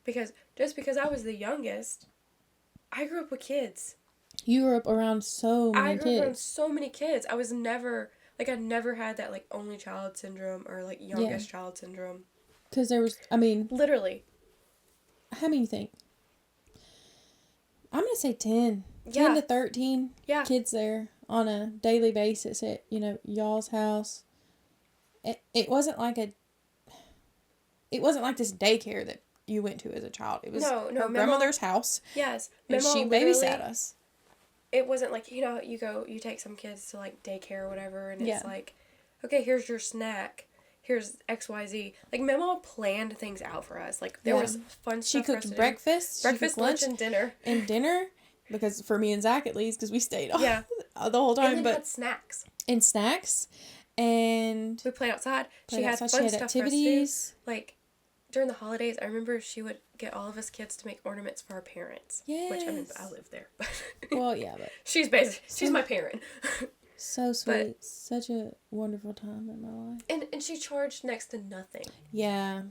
Because just because I was the youngest, I grew up with kids. You grew up around so many kids. I grew up around so many kids. I was never, like, I never had that, like, only child syndrome or, like, youngest child syndrome. Because there was, I mean... Literally. How many you think? I'm going to say 10. 10 to 13 kids there on a daily basis at, y'all's house. It wasn't like this daycare that you went to as a child. It was her grandmother's house. Yes. And she babysat us. It wasn't like, you take some kids to, like, daycare or whatever, and it's like, okay, here's your snack. Here's XYZ. Like, Mama planned things out for us. Like, there was fun stuff. She cooked breakfast, lunch, and dinner. And dinner. Because for me and Zach, at least, because we stayed on the whole time. And then had snacks. And snacks. And we played outside. She had had fun stuff activities. for us to do. Like, during the holidays, I remember she would get all of us kids to make ornaments for our parents. Yes. Which, I mean, I live there. But well, yeah, but she's my parent. So sweet. But, such a wonderful time in my life. And she charged next to nothing. Yeah.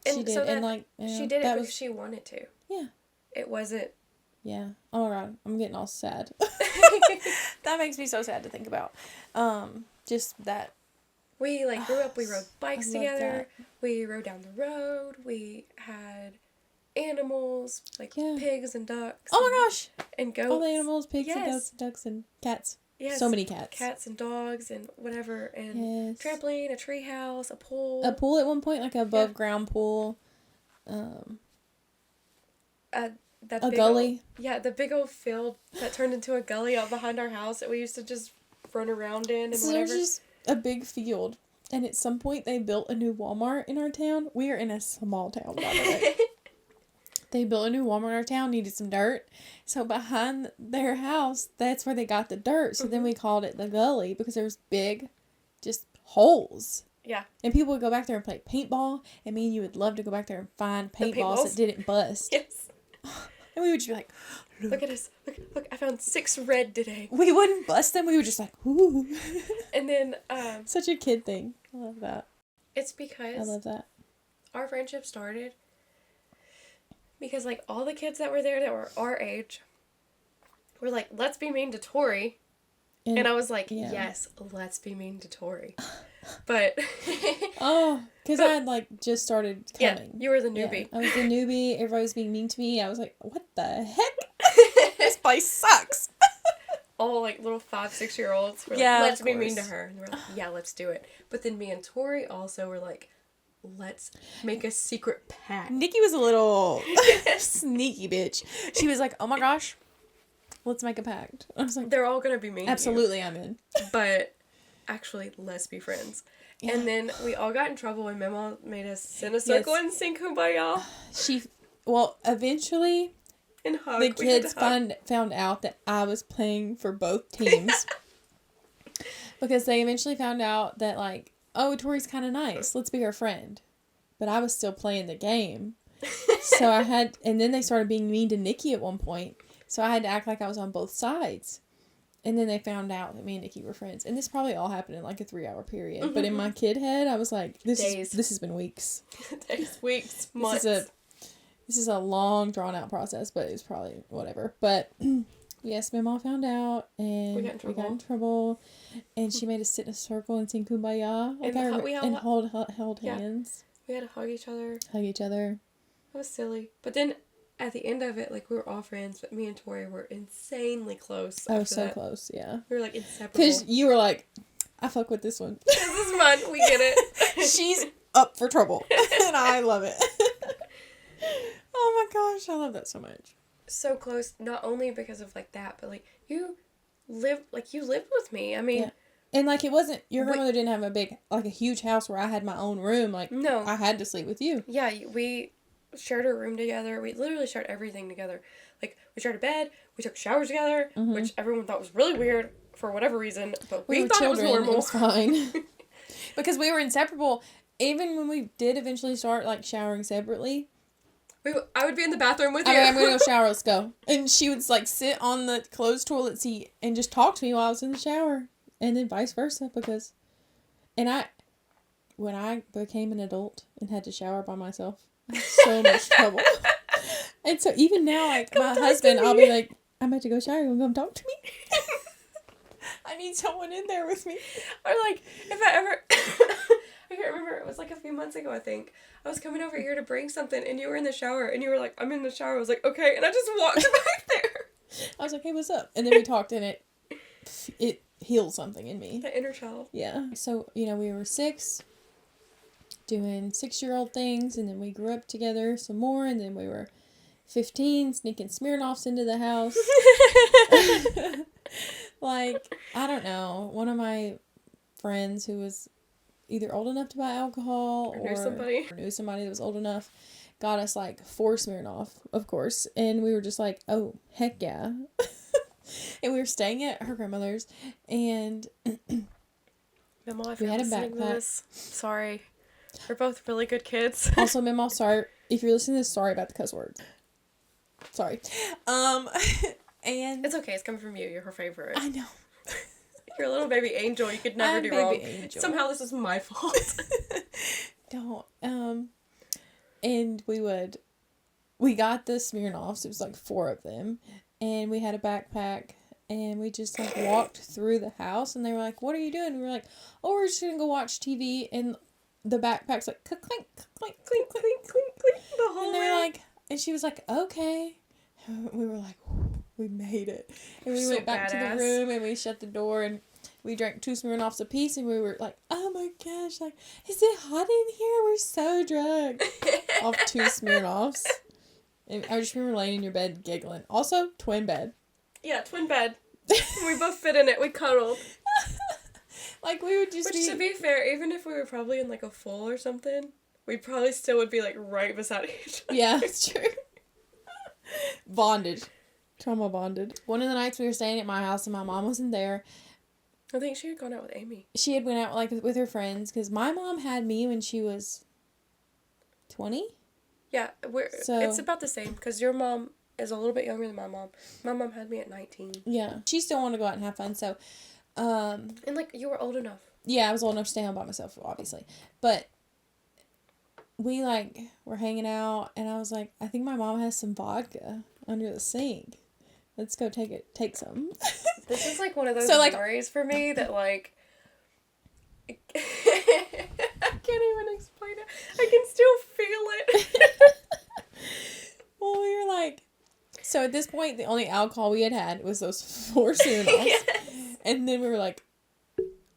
And she did. So that, and like, she did it because she wanted to. Yeah. It wasn't. Yeah. Oh my God. I'm getting all sad. That makes me so sad to think about. Just that. We like grew up, we rode bikes together. We rode down the road. We had animals, like pigs and ducks. Oh my gosh. And goats. All the animals, pigs and goats and ducks and cats. Yes. So many cats. Cats and dogs and whatever. And trampoline, a tree house, a pool. A pool at one point, like an above ground pool. A gully. The big old field that turned into a gully out behind our house that we used to just run around in and whatever. There's just a big field. And at some point they built a new Walmart in our town. We are in a small town, by the way. They built a new Walmart in our town, needed some dirt. So behind their house, that's where they got the dirt. So then we called it the gully because there was big, just holes. Yeah. And people would go back there and play paintball. And me and you would love to go back there and find paintballs that didn't bust. Yes. And we would just be like, look at us. Look, I found 6 red today. We wouldn't bust them. We were just like, ooh. And then, such a kid thing. I love that. It's because. I love that. Our friendship started because, like, all the kids that were there that were our age were like, let's be mean to Torrie. And I was like, yes, let's be mean to Torrie. But. Because I had, like, just started coming. Yeah, you were the newbie. Yeah, I was the newbie. Everybody was being mean to me. I was like, what the heck? This place sucks. All, like, little 5-6-year-olds were like, let's be mean to her. And we're like, yeah, let's do it. But then me and Torrie also were like, let's make a secret pact. Nikki was a little sneaky bitch. She was like, oh my gosh, let's make a pact. I was like, they're all going to be mean absolutely, to you. I'm in. But actually, let's be friends. Yeah. And then we all got in trouble when Mama made us sit in a circle and sing Kumbaya. Eventually, and hug. The kids found out that I was playing for both teams. Because they eventually found out that, like, oh, Torrie's kind of nice. Let's be her friend. But I was still playing the game. So and then they started being mean to Nikki at one point. So I had to act like I was on both sides. And then they found out that me and Nikki were friends. And this probably all happened in like a 3-hour period. Mm-hmm. But in my kid head, I was like, this has been weeks. Days, weeks, months. This is a long, drawn-out process, but it was probably whatever. But, yes, my mom found out, and we got in trouble. And she made us sit in a circle and sing Kumbaya. Like and hold hands. We had to hug each other. It was silly. But then, at the end of it, like, we were all friends, but me and Torrie were insanely close. I was so close, yeah. We were, like, inseparable. Because you were like, I fuck with this one. This is fun. We get it. She's up for trouble. And I love it. Oh my gosh, I love that so much. So close, not only because of, like, that, but, like, you lived with me. I mean... Yeah. And, like, it wasn't... Your grandmother didn't have a huge house where I had my own room. Like, no. I had to sleep with you. Yeah, we shared a room together. We literally shared everything together. Like, we shared a bed. We took showers together, which everyone thought was really weird for whatever reason. But we thought it was normal. It was fine. Because we were inseparable. Even when we did eventually start, like, showering separately... I would be in the bathroom with you. I'm going to go shower. Let's go. And she would, like, sit on the closed toilet seat and just talk to me while I was in the shower. And then vice versa, because... And when I became an adult and had to shower by myself, I had so much trouble. And so even now, like, my husband, I'll be like, I'm about to go shower. You want to come talk to me? I need someone in there with me. Or, like, if I ever... I can't remember. It was like a few months ago, I think. I was coming over here to bring something, and you were in the shower, and you were like, I'm in the shower. I was like, okay. And I just walked back there. I was like, hey, what's up? And then we talked, and it healed something in me. The inner child. Yeah. So, we were 6, doing 6-year-old things, and then we grew up together some more, and then we were 15, sneaking Smirnoffs into the house. Like, I don't know. One of my friends who was either old enough to buy alcohol or knew somebody that was old enough got us like 4 Smirnoff, of course, and we were just like, oh heck yeah. And we were staying at her grandmother's, and Mama, if We you're had a listening to backpack. this, sorry. We're both really good kids. Also, Memo, sorry. If you're listening to this, sorry about the cuss words. Sorry. And... It's okay. It's coming from you. You're her favorite. I know. You're a little baby angel. You could never do wrong. Angel. Somehow this is my fault. Don't. And we got the Smirnoffs. It was like 4 of them. And we had a backpack. And we just like walked through the house. And they were like, what are you doing? And we were like, oh, we're just going to go watch TV. And the backpack's like, clink, clink, clink, clink, clink, clink, clink. The whole And way. they're like, and she was like, okay. We were like, we made it. And we went back to the room and we shut the door and we drank 2 Smirnoffs apiece and we were like, oh my gosh, like, is it hot in here? We're so drunk. Off 2 Smirnoffs. And I just remember laying in your bed giggling. Also, twin bed. Yeah, twin bed. We both fit in it. We cuddled. Like, we would just Which, to be fair, even if we were probably in like a full or something, we probably still would be like right beside each other. Yeah, it's true. Bonded. Trauma bonded. One of the nights we were staying at my house and my mom wasn't there. I think she had gone out with Amy. She had went out like with her friends because my mom had me when she was 20. Yeah, So- it's about the same because your mom is a little bit younger than my mom. My mom had me at 19. Yeah. She still wanted to go out and have fun, so And like you were old enough. yeah, I was old enough to stay home by myself, obviously. But we like were hanging out and I was like, I think my mom has some vodka under the sink. Let's go take some. This is like one of those So, like- memories for me that like I can't even explain it. I can still feel it. Well, we were like, so at this point, the only alcohol we had was those 4 Smirnoffs. Yes. And then we were like,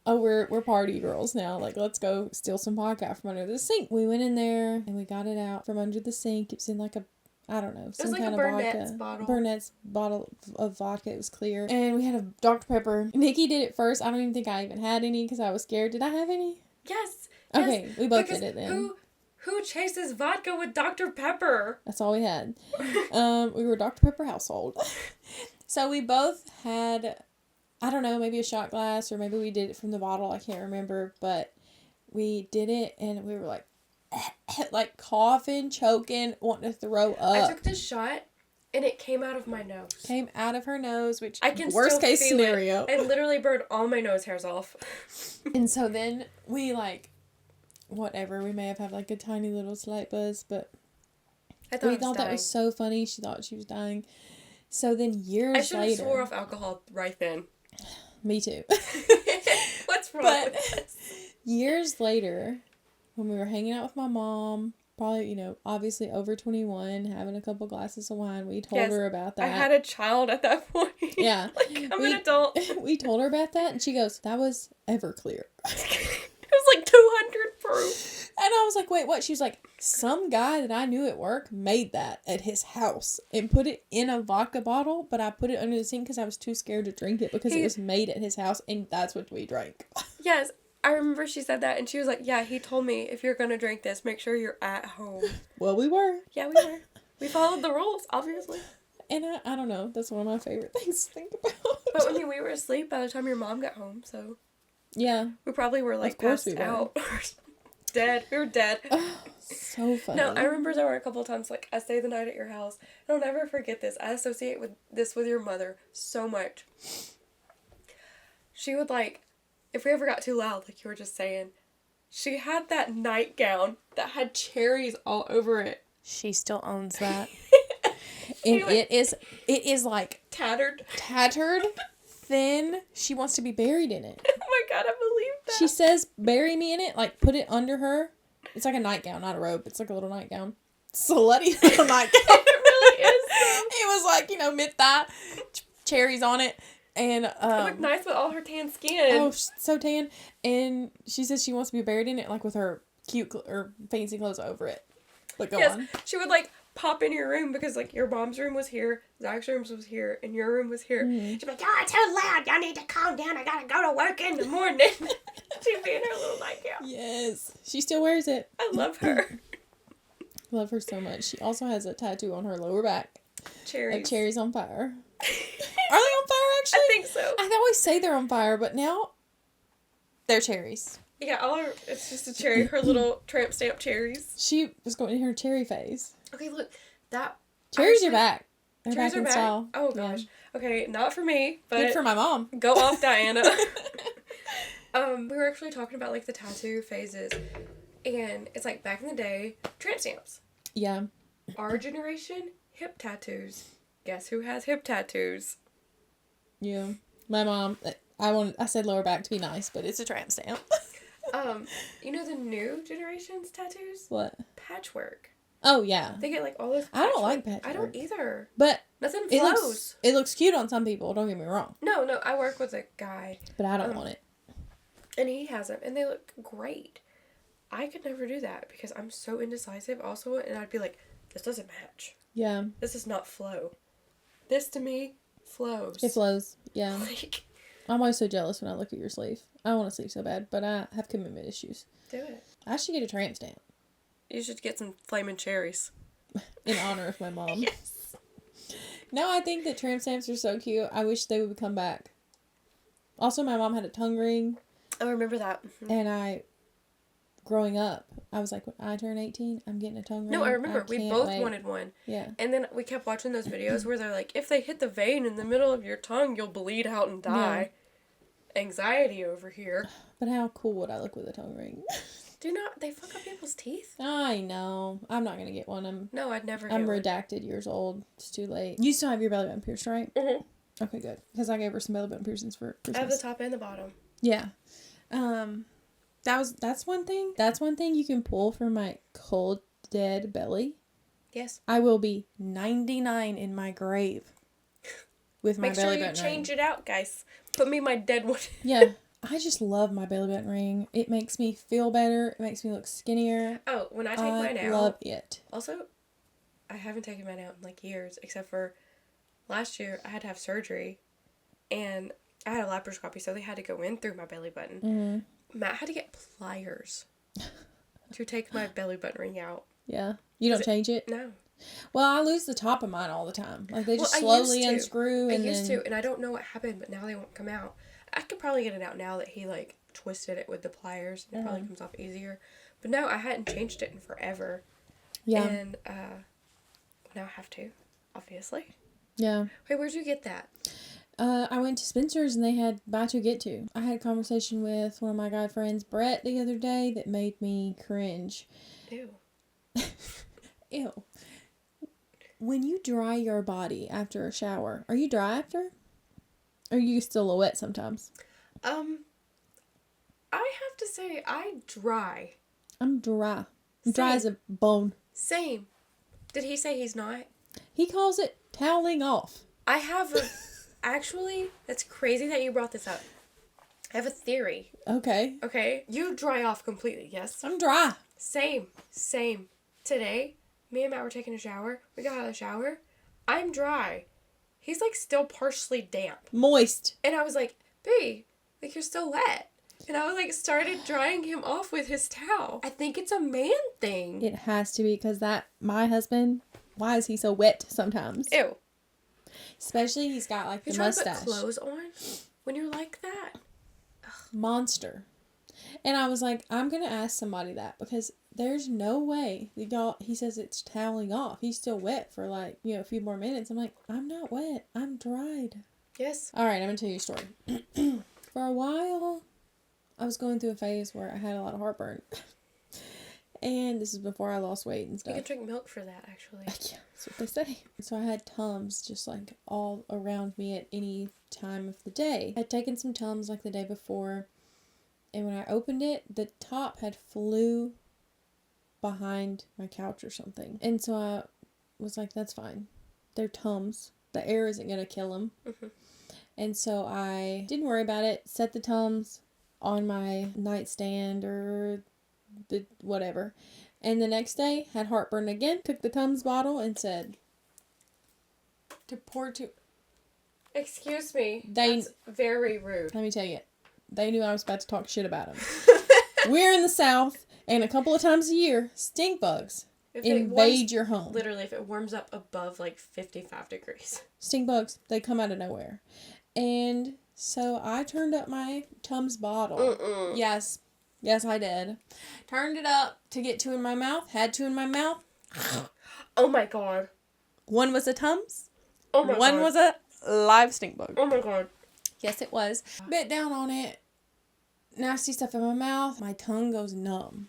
oh, we're party girls now. Like, let's go steal some vodka from under the sink. We went in there and we got it out from under the sink. It was in like a, I don't know, some like kind a of Burnett's vodka. bottle. Burnett's bottle of vodka. It was clear. And we had a Dr. Pepper. Nikki did it first. I don't even think I even had any because I was scared. Did I have any? Yes. Okay, we both because did it then. Who chases vodka with Dr. Pepper? That's all we had. We were a Dr. Pepper household. So we both had, I don't know, maybe a shot glass or maybe we did it from the bottle. I can't remember. But we did it and we were like, like coughing, choking, wanting to throw up. I took this shot and it came out of my nose. Came out of her nose, which I can worst still case feel scenario. It literally burned all my nose hairs off. And so then we like, whatever, we may have had like a tiny little slight buzz, but I thought we I was thought dying. that was so funny. She thought she was dying. So then years I should have later. swore off alcohol right then. Me too. What's wrong But with this? years later, when we were hanging out with my mom, probably, you know, obviously over 21, having a couple glasses of wine, we told Yes, her about that. I had a child at that point. Yeah. Like, I'm an adult. We told her about that, and she goes, that was Everclear. It was like 200 proof. And I was like, wait, what? She was like, some guy that I knew at work made that at his house and put it in a vodka bottle, but I put it under the sink because I was too scared to drink it because it was made at his house, and that's what we drank. Yes, I remember she said that, and she was like, yeah, he told me if you're going to drink this, make sure you're at home. Well, we were. Yeah, we were. We followed the rules, obviously. And I don't know. That's one of my favorite things to think about. But I mean, we were asleep by the time your mom got home, so Yeah. we probably were like Of course passed we were. out. Dead. We were dead. So funny. No, I remember there were a couple of times, like, I stayed the night at your house, and I'll never forget this. I associate with this with your mother so much. She would, like, if we ever got too loud, like you were just saying, she had that nightgown that had cherries all over it. She still owns that. She, And like, it is like tattered. thin. She wants to be buried in it. Oh my god, I believe that. She says, bury me in it, like put it under her. It's like a nightgown, not a robe. It's like a little nightgown. Slutty little nightgown. It really is, though. It was like, you know, mid-thigh, cherries on it. And, It looked nice with all her tan skin. oh, so tan. And she says she wants to be buried in it, like with her cute or fancy clothes over it. But go on. She would, like, pop in your room because, like, your mom's room was here, Zach's room was here, and your room was here. Mm-hmm. She'd be like, y'all too loud. Y'all need to calm down. I gotta go to work in the morning. She'd be in her little nightgown. Yes. She still wears it. I love her. Love her so much. She also has a tattoo on her lower back. Cherries. Like cherries on fire. Are they on fire, actually? I think so. I always say they're on fire, but now They're cherries. Yeah, it's just a cherry. Her little tramp stamp cherries. She was going in her cherry phase. Okay, look. That... Cherries are back. They're Cherries back are in back? style. Oh, gosh. Yeah. Okay, not for me, but... Good for my mom. Go off, Diana. We were actually talking about, like, the tattoo phases. And it's like, back in the day, tramp stamps. Yeah. Our generation, hip tattoos. Guess who has hip tattoos? You. My mom, I said lower back to be nice, but it's a tramp stamp. You know the new generation's tattoos? What? Patchwork. Oh, yeah. They get, like, all this I don't like patchwork. I don't either. But nothing it flows. looks cute on some people, don't get me wrong. No, I work with a guy. But I don't want it. And he has them, and they look great. I could never do that because I'm so indecisive also, and I'd be like, this doesn't match. Yeah. This does not flow. This, to me, flows. It flows. Yeah. Like... I'm always so jealous when I look at your sleeve. I want to sleeve so bad, but I have commitment issues. Do it. I should get a tramp stamp. You should get some flaming cherries. In honor of my mom. Yes. No, I think that tramp stamps are so cute. I wish they would come back. Also, my mom had a tongue ring. I remember that. Mm-hmm. And growing up, I was like, when I turn 18, I'm getting a tongue ring. No, I remember. We both wanted one. Yeah. And then we kept watching those videos where they're like, if they hit the vein in the middle of your tongue, you'll bleed out and die. Yeah. Anxiety over here. But how cool would I look with a tongue ring? They fuck up people's teeth? I know. I'm not going to get one. No, I'd never I'm redacted years old. It's too late. You still have your belly button pierced, right? Mm-hmm. Okay, good. Because I gave her some belly button piercings for Christmas. I have the top and the bottom. Yeah. That's one thing. That's one thing you can pull from my cold, dead belly. Yes. I will be 99 in my grave with my belly button ring. Make sure you change it out, guys. Put me my dead one. Yeah. I just love my belly button ring. It makes me feel better. It makes me look skinnier. Oh, when I take mine out. I love it. Also, I haven't taken mine out in like years, except for last year I had to have surgery, and I had a laparoscopy, so they had to go in through my belly button. Mm-hmm. Matt had to get pliers to take my belly button ring out. Yeah. You don't change it? No. Well, I lose the top of mine all the time. Like, they just slowly unscrew. I used to, and I don't know what happened, but now they won't come out. I could probably get it out now that he, like, twisted it with the pliers. It probably comes off easier. But no, I hadn't changed it in forever. Yeah. And now I have to, obviously. Yeah. Wait, where'd you get that? I went to Spencer's and they had buy two get two. I had a conversation with one of my guy friends, Brett, the other day that made me cringe. Ew. Ew. When you dry your body after a shower, are you dry after? Or are you still wet sometimes? I have to say, I dry. I'm dry. I'm dry as a bone. Same. Did he say he's not? He calls it toweling off. I have a... Actually, that's crazy that you brought this up. I have a theory. Okay. Okay? You dry off completely, yes? I'm dry. Same. Today, me and Matt were taking a shower. We got out of the shower. I'm dry. He's, like, still partially damp. Moist. And I was like, B, like, you're still wet. And I was, like, started drying him off with his towel. I think it's a man thing. It has to be, because my husband, why is he so wet sometimes? Ew. Especially he's got, like, the mustache. You try to put clothes on when you're like that? Ugh. Monster. And I was like, I'm going to ask somebody that, because there's no way. He says it's toweling off. He's still wet for, like, a few more minutes. I'm like, I'm not wet. I'm dried. Yes. All right, I'm going to tell you a story. For a while, I was going through a phase where I had a lot of heartburn. And this is before I lost weight and stuff. You can drink milk for that, actually. Yeah, that's what they say. So I had Tums just, like, all around me at any time of the day. I'd taken some Tums, like, the day before. And when I opened it, the top had flew behind my couch or something. And so I was like, that's fine. They're Tums. The air isn't going to kill them. Mm-hmm. And so I didn't worry about it. Set the Tums on my nightstand or the whatever. And the next day, had heartburn again. Took the Tums bottle and said, to pour to... Excuse me. That's very rude. Let me tell you. They knew I was about to talk shit about them. We're in the South, and a couple of times a year, stink bugs invade your home. Literally, if it warms up above, like, 55 degrees. Stink bugs, they come out of nowhere. And So I turned up my Tums bottle. Mm-mm. Yes. Yes, I did. Turned it up to get two in my mouth. Had two in my mouth. Oh my god. One was a Tums. Oh my One god. was a live stink bug. Oh my god. Yes, it was. Bit down on it. Nasty stuff in my mouth. My tongue goes numb.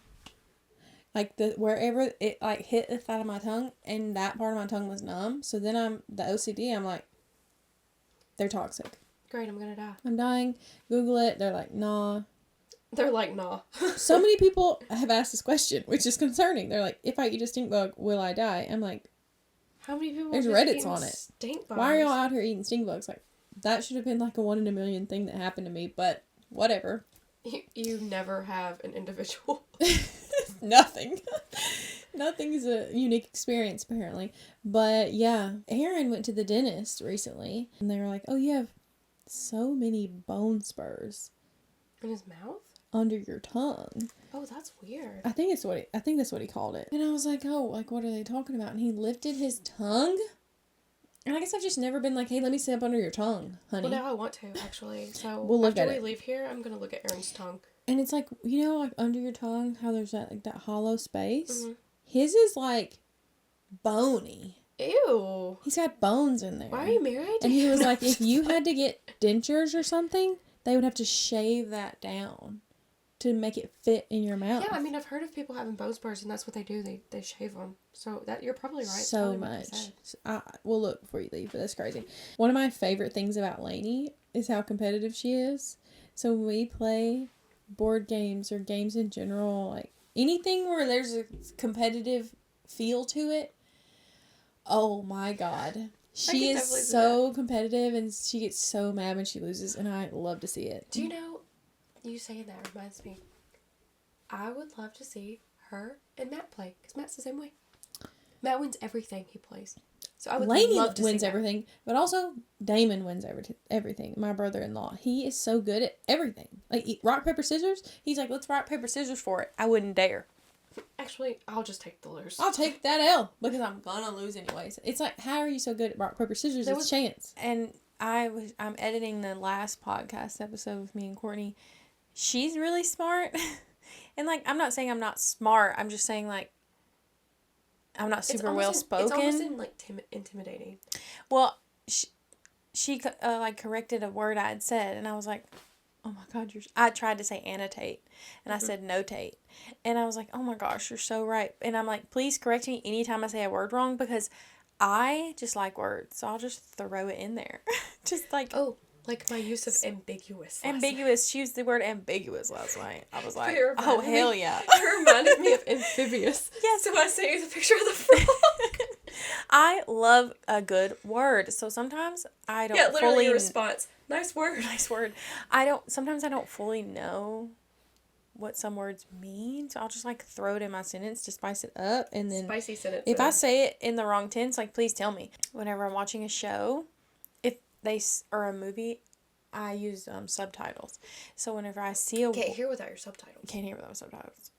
Like wherever it like hit the side of my tongue, and that part of my tongue was numb. So then the OCD. I'm like, they're toxic. Great, I'm gonna die. I'm dying. Google it. They're like, nah. They're like, nah. So many people have asked this question, which is concerning. They're like, if I eat a stink bug, will I die? I'm like, How many people? there's are just Reddits eating on it. Stink bugs? Why are y'all out here eating stink bugs? Like, that should have been like a 1 in a million thing that happened to me, but whatever. You never have an individual. Nothing. Nothing is a unique experience, apparently. But yeah, Aaron went to the dentist recently, and they were like, oh, you have so many bone spurs In his mouth? under your tongue. Oh, that's weird. I think that's what he called it. And I was like, oh, like, what are they talking about? And he lifted his tongue. And I guess I've just never been like, hey, let me sit up under your tongue, honey. Well, now I want to, actually. So We'll look after at we it. leave here, I'm going to look at Aaron's tongue. And it's like, you know, like under your tongue, how there's that like that hollow space? Mm-hmm. His is like bony. Ew. He's got bones in there. Why are you married to And he him? was like, if you had to get dentures or something, they would have to shave that down to make it fit in your mouth. Yeah, I mean, I've heard of people having bone spurs, and that's what they do. They shave them. So that you're probably right. So much. We'll look before you leave, but that's crazy. One of my favorite things about Lainey is how competitive she is. So when we play board games or games in general, like anything where there's a competitive feel to it, oh my god. She is so competitive, and she gets so mad when she loses, and I love to see it. Do you know, you saying that reminds me, I would love to see her and Matt play, because Matt's the same way. Matt wins everything he plays. So I would Lainey love to wins see everything, but also Damon wins everything. My brother-in-law, he is so good at everything. Like rock paper scissors, he's like, let's rock paper scissors for it. I wouldn't dare. Actually, I'll just take the lose. I'll take that L because I'm gonna lose anyways. It's like, how are you so good at rock paper scissors? It's chance. And I'm editing the last podcast episode with me and Courtney. She's really smart, and like I'm not saying I'm not smart. I'm just saying like I'm not super well spoken. It's almost like intimidating. Well, she like corrected a word I had said, and I was like, oh my god, I tried to say annotate, and I said notate, and I was like, oh my gosh, you're so right. And I'm like, please correct me anytime I say a word wrong, because I just like words, so I'll just throw it in there. Just like, oh, like my use of ambiguous. She used the word ambiguous last night. I was like, oh hell yeah. It reminded me of amphibious. Yes. So I sent you the picture of the frog. I love a good word, so sometimes I don't literally your response. Nice word. Nice word. Sometimes I don't fully know what some words mean, so I'll just like throw it in my sentence to spice it up, and then spicy sentence. If I say it in the wrong tense, like please tell me. Whenever I'm watching a show, or a movie, I use subtitles. So whenever I see can't hear without your subtitles. Can't hear without subtitles.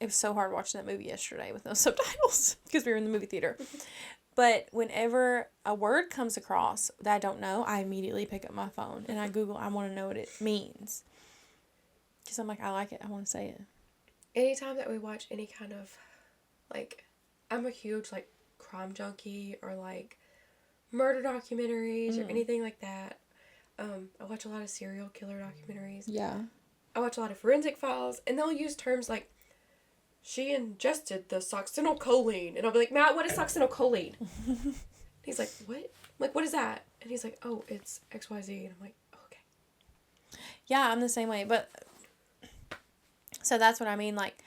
It was so hard watching that movie yesterday with no subtitles because we were in the movie theater. But whenever a word comes across that I don't know, I immediately pick up my phone and I Google. I want to know what it means. Because I'm like, I like it. I want to say it. Anytime that we watch any kind of, like, I'm a huge, like, crime junkie or, like, murder documentaries or anything like that. I watch a lot of serial killer documentaries. Yeah. I watch a lot of forensic files, and they'll use terms like, she ingested the succinylcholine. And I'll be like, Matt, what is succinylcholine? He's like, what? I'm like, what is that? And he's like, oh, it's XYZ. And I'm like, oh, okay. Yeah, I'm the same way. But, so that's what I mean. Like,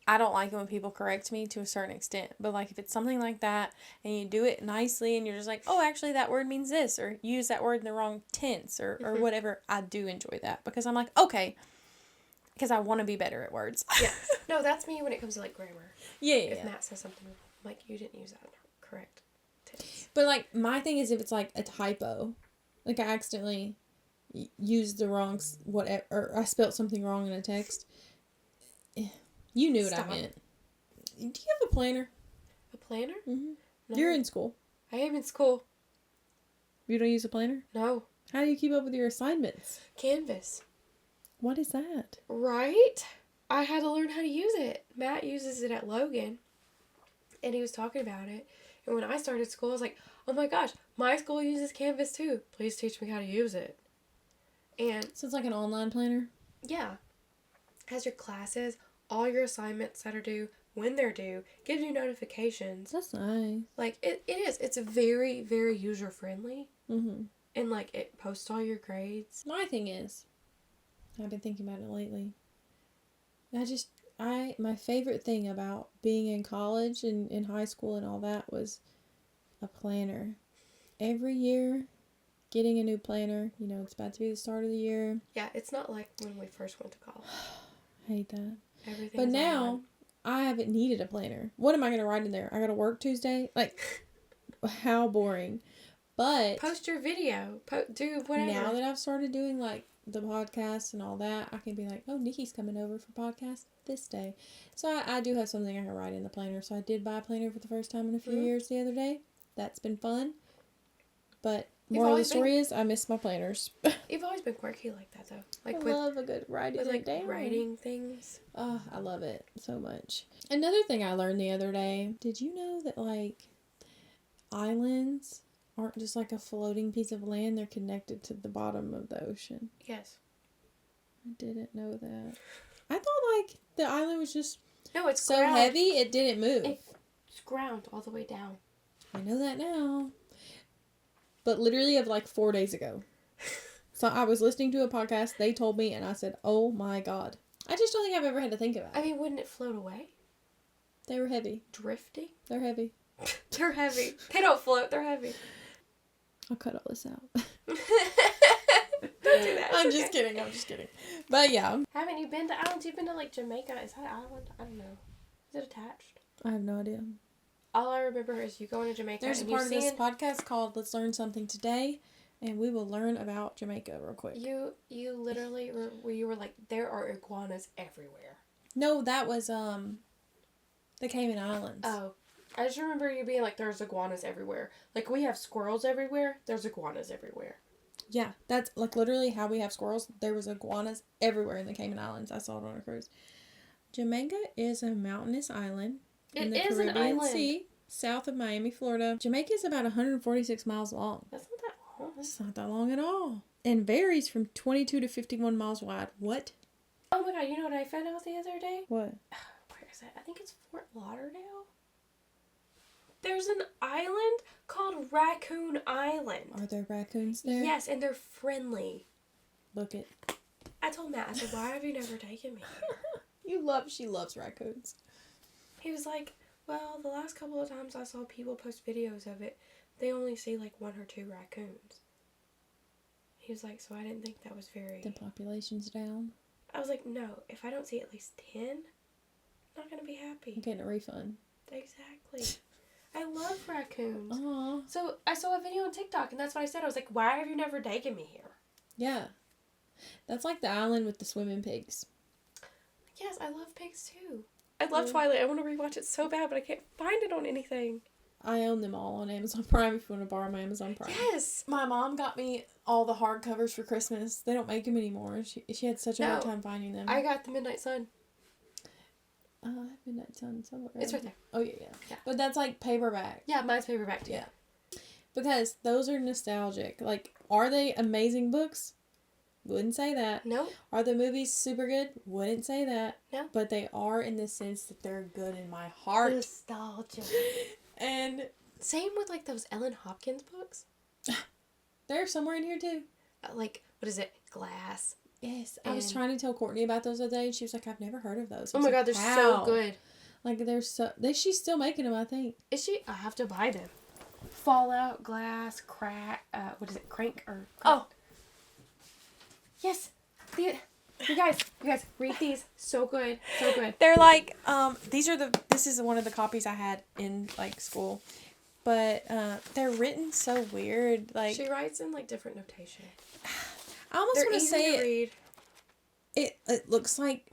I don't like it when people correct me to a certain extent. But, like, if it's something like that and you do it nicely and you're just like, oh, actually, that word means this. Or you use that word in the wrong tense or whatever. I do enjoy that. Because I'm like, okay. Because I want to be better at words. Yeah. No, that's me when it comes to, like, grammar. Yeah. If Matt says something, I'm like, you didn't use that correct tense. But, like, my thing is if it's, like, a typo. Like, I accidentally used the wrong whatever. Or I spelled something wrong in a text. You knew what I meant. Do you have a planner? A planner? Mm-hmm. No. You're in school. I am in school. You don't use a planner? No. How do you keep up with your assignments? Canvas. What is that? Right? I had to learn how to use it. Matt uses it at Logan, and he was talking about it. And when I started school, I was like, oh my gosh, my school uses Canvas too. Please teach me how to use it. And So it's like an online planner? yeah, has your classes, all your assignments that are due, when they're due, gives you notifications. That's nice. Like, it is. It's very, very user-friendly. Mm-hmm. And, like, it posts all your grades. My thing is, I've been thinking about it lately. My favorite thing about being in college and in high school and all that was a planner. Every year, getting a new planner. You know, it's about to be the start of the year. Yeah, it's not like when we first went to college. I hate that. Everything. But now, I haven't needed a planner. What am I going to write in there? I got to work Tuesday? Like, how boring. But post your video. Do whatever. Now that I've started doing, like, the podcast and all that, I can be like, oh, Nikki's coming over for podcast this day. So I do have something I can write in the planner. So I did buy a planner for the first time in a few years the other day. That's been fun. But moral of the story is, I miss my planners. You've always been quirky like that, though. Like I love a good writing like down. writing things. Oh, I love it so much. Another thing I learned the other day, did you know that, like, islands aren't just like a floating piece of land? They're connected to the bottom of the ocean. Yes. I didn't know that. I thought, like, the island was just it's so ground. heavy it didn't move. It's ground all the way down. I know that now. But literally of like 4 days ago. So I was listening to a podcast, they told me, and I said, oh my God. I just don't think I've ever had to think about it. I mean, wouldn't it float away? They were heavy. Drifting? They're heavy. They're heavy. They don't float, they're heavy. I'll cut all this out. Don't do that. I'm just kidding. But yeah. Haven't you been to islands? You've been to, like, Jamaica. Is that an island? I don't know. Is it attached? I have no idea. All I remember is you going to Jamaica. There's a and part of this podcast called Let's Learn Something Today, and we will learn about Jamaica real quick. You literally you were like, there are iguanas everywhere. No, that was the Cayman Islands. Oh. I just remember you being like, there's iguanas everywhere. Like, we have squirrels everywhere. There's iguanas everywhere. Yeah, that's like literally how we have squirrels. There was iguanas everywhere in the Cayman Islands. I saw it on a cruise. Jamaica is a mountainous island in the Caribbean Sea, south of Miami, Florida. Jamaica is about 146 miles long. That's not that long. It's not that long at all. And varies from 22 to 51 miles wide. What? Oh my God, you know what I found out the other day? What? Where is it? I think it's Fort Lauderdale. There's an island called Raccoon Island. Are there raccoons there? Yes, and they're friendly. Look it. I told Matt, I said, why have you never taken me? She loves raccoons. He was like, well, the last couple of times I saw people post videos of it, they only see like 1 or 2 raccoons. He was like, so I didn't think that was very... The population's down. I was like, no, if I don't see at least 10, I'm not going to be happy. I'm getting a refund. Exactly. I love raccoons. Aww. So I saw a video on TikTok, and that's what I said. I was like, why have you never taken me here? Yeah. That's like the island with the swimming pigs. Yes, I love pigs too. I love Twilight. I want to rewatch it so bad, but I can't find it on anything. I own them all on Amazon Prime if you want to borrow my Amazon Prime. Yes! My mom got me all the hardcovers for Christmas. They don't make them anymore. She had such a hard time finding them. I got The Midnight Sun. I have Midnight Sun somewhere. It's right there. Oh, yeah. But that's like paperback. Yeah, mine's paperback too. Yeah. Because those are nostalgic. Like, are they amazing books? Wouldn't say that. No. Are the movies super good? Wouldn't say that. No. But they are in the sense that they're good in my heart. Nostalgia. And same with like those Ellen Hopkins books. they're somewhere in here too. Like, what is it? Glass. Yes. I was trying to tell Courtney about those the other day, and she was like, I've never heard of those. Oh my God, they're so good. Like, she's still making them, I think. Is she? I have to buy them. Fallout, Glass, Crack, what is it? Crank or... Oh! Yes! You guys, read these. So good. So good. They're like, this is one of the copies I had in, like, school. But, they're written so weird. Like, she writes in, like, different notation. I almost want to say read. It looks like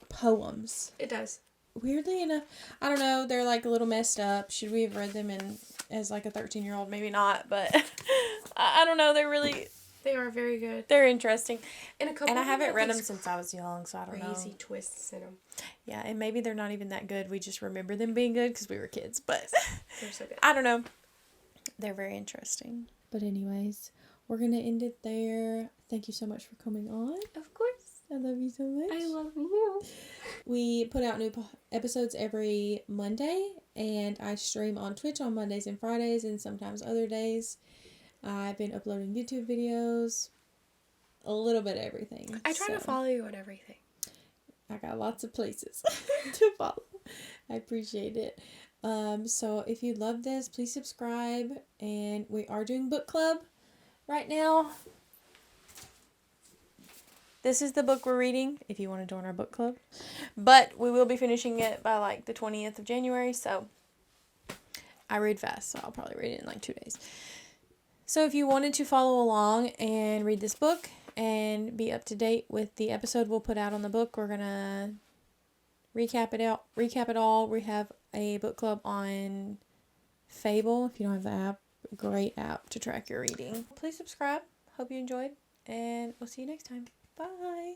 poems. It does. Weirdly enough, I don't know, they're like a little messed up. Should we have read them as like a 13-year-old? Maybe not, but I don't know, they're really, they are very good. They're interesting. And a couple And I of them haven't have read them these since I was young, so I don't crazy know. twists in them. Yeah, and maybe they're not even that good. We just remember them being good because we were kids. But They're so good. I don't know. They're very interesting. But anyways, we're going to end it there. Thank you so much for coming on. Of course. I love you so much. I love you. We put out new episodes every Monday, and I stream on Twitch on Mondays and Fridays and sometimes other days. I've been uploading YouTube videos, a little bit of everything. I try to follow you on everything. I got lots of places to follow. I appreciate it. So if you love this, please subscribe. And we are doing book club right now. This is the book we're reading, if you want to join our book club. But we will be finishing it by like the 20th of January, so I read fast, so I'll probably read it in like 2 days. So if you wanted to follow along and read this book and be up to date with the episode we'll put out on the book, we're going to recap it all. We have a book club on Fable. If you don't have the app, great app to track your reading. Please subscribe. Hope you enjoyed, and we'll see you next time. Bye.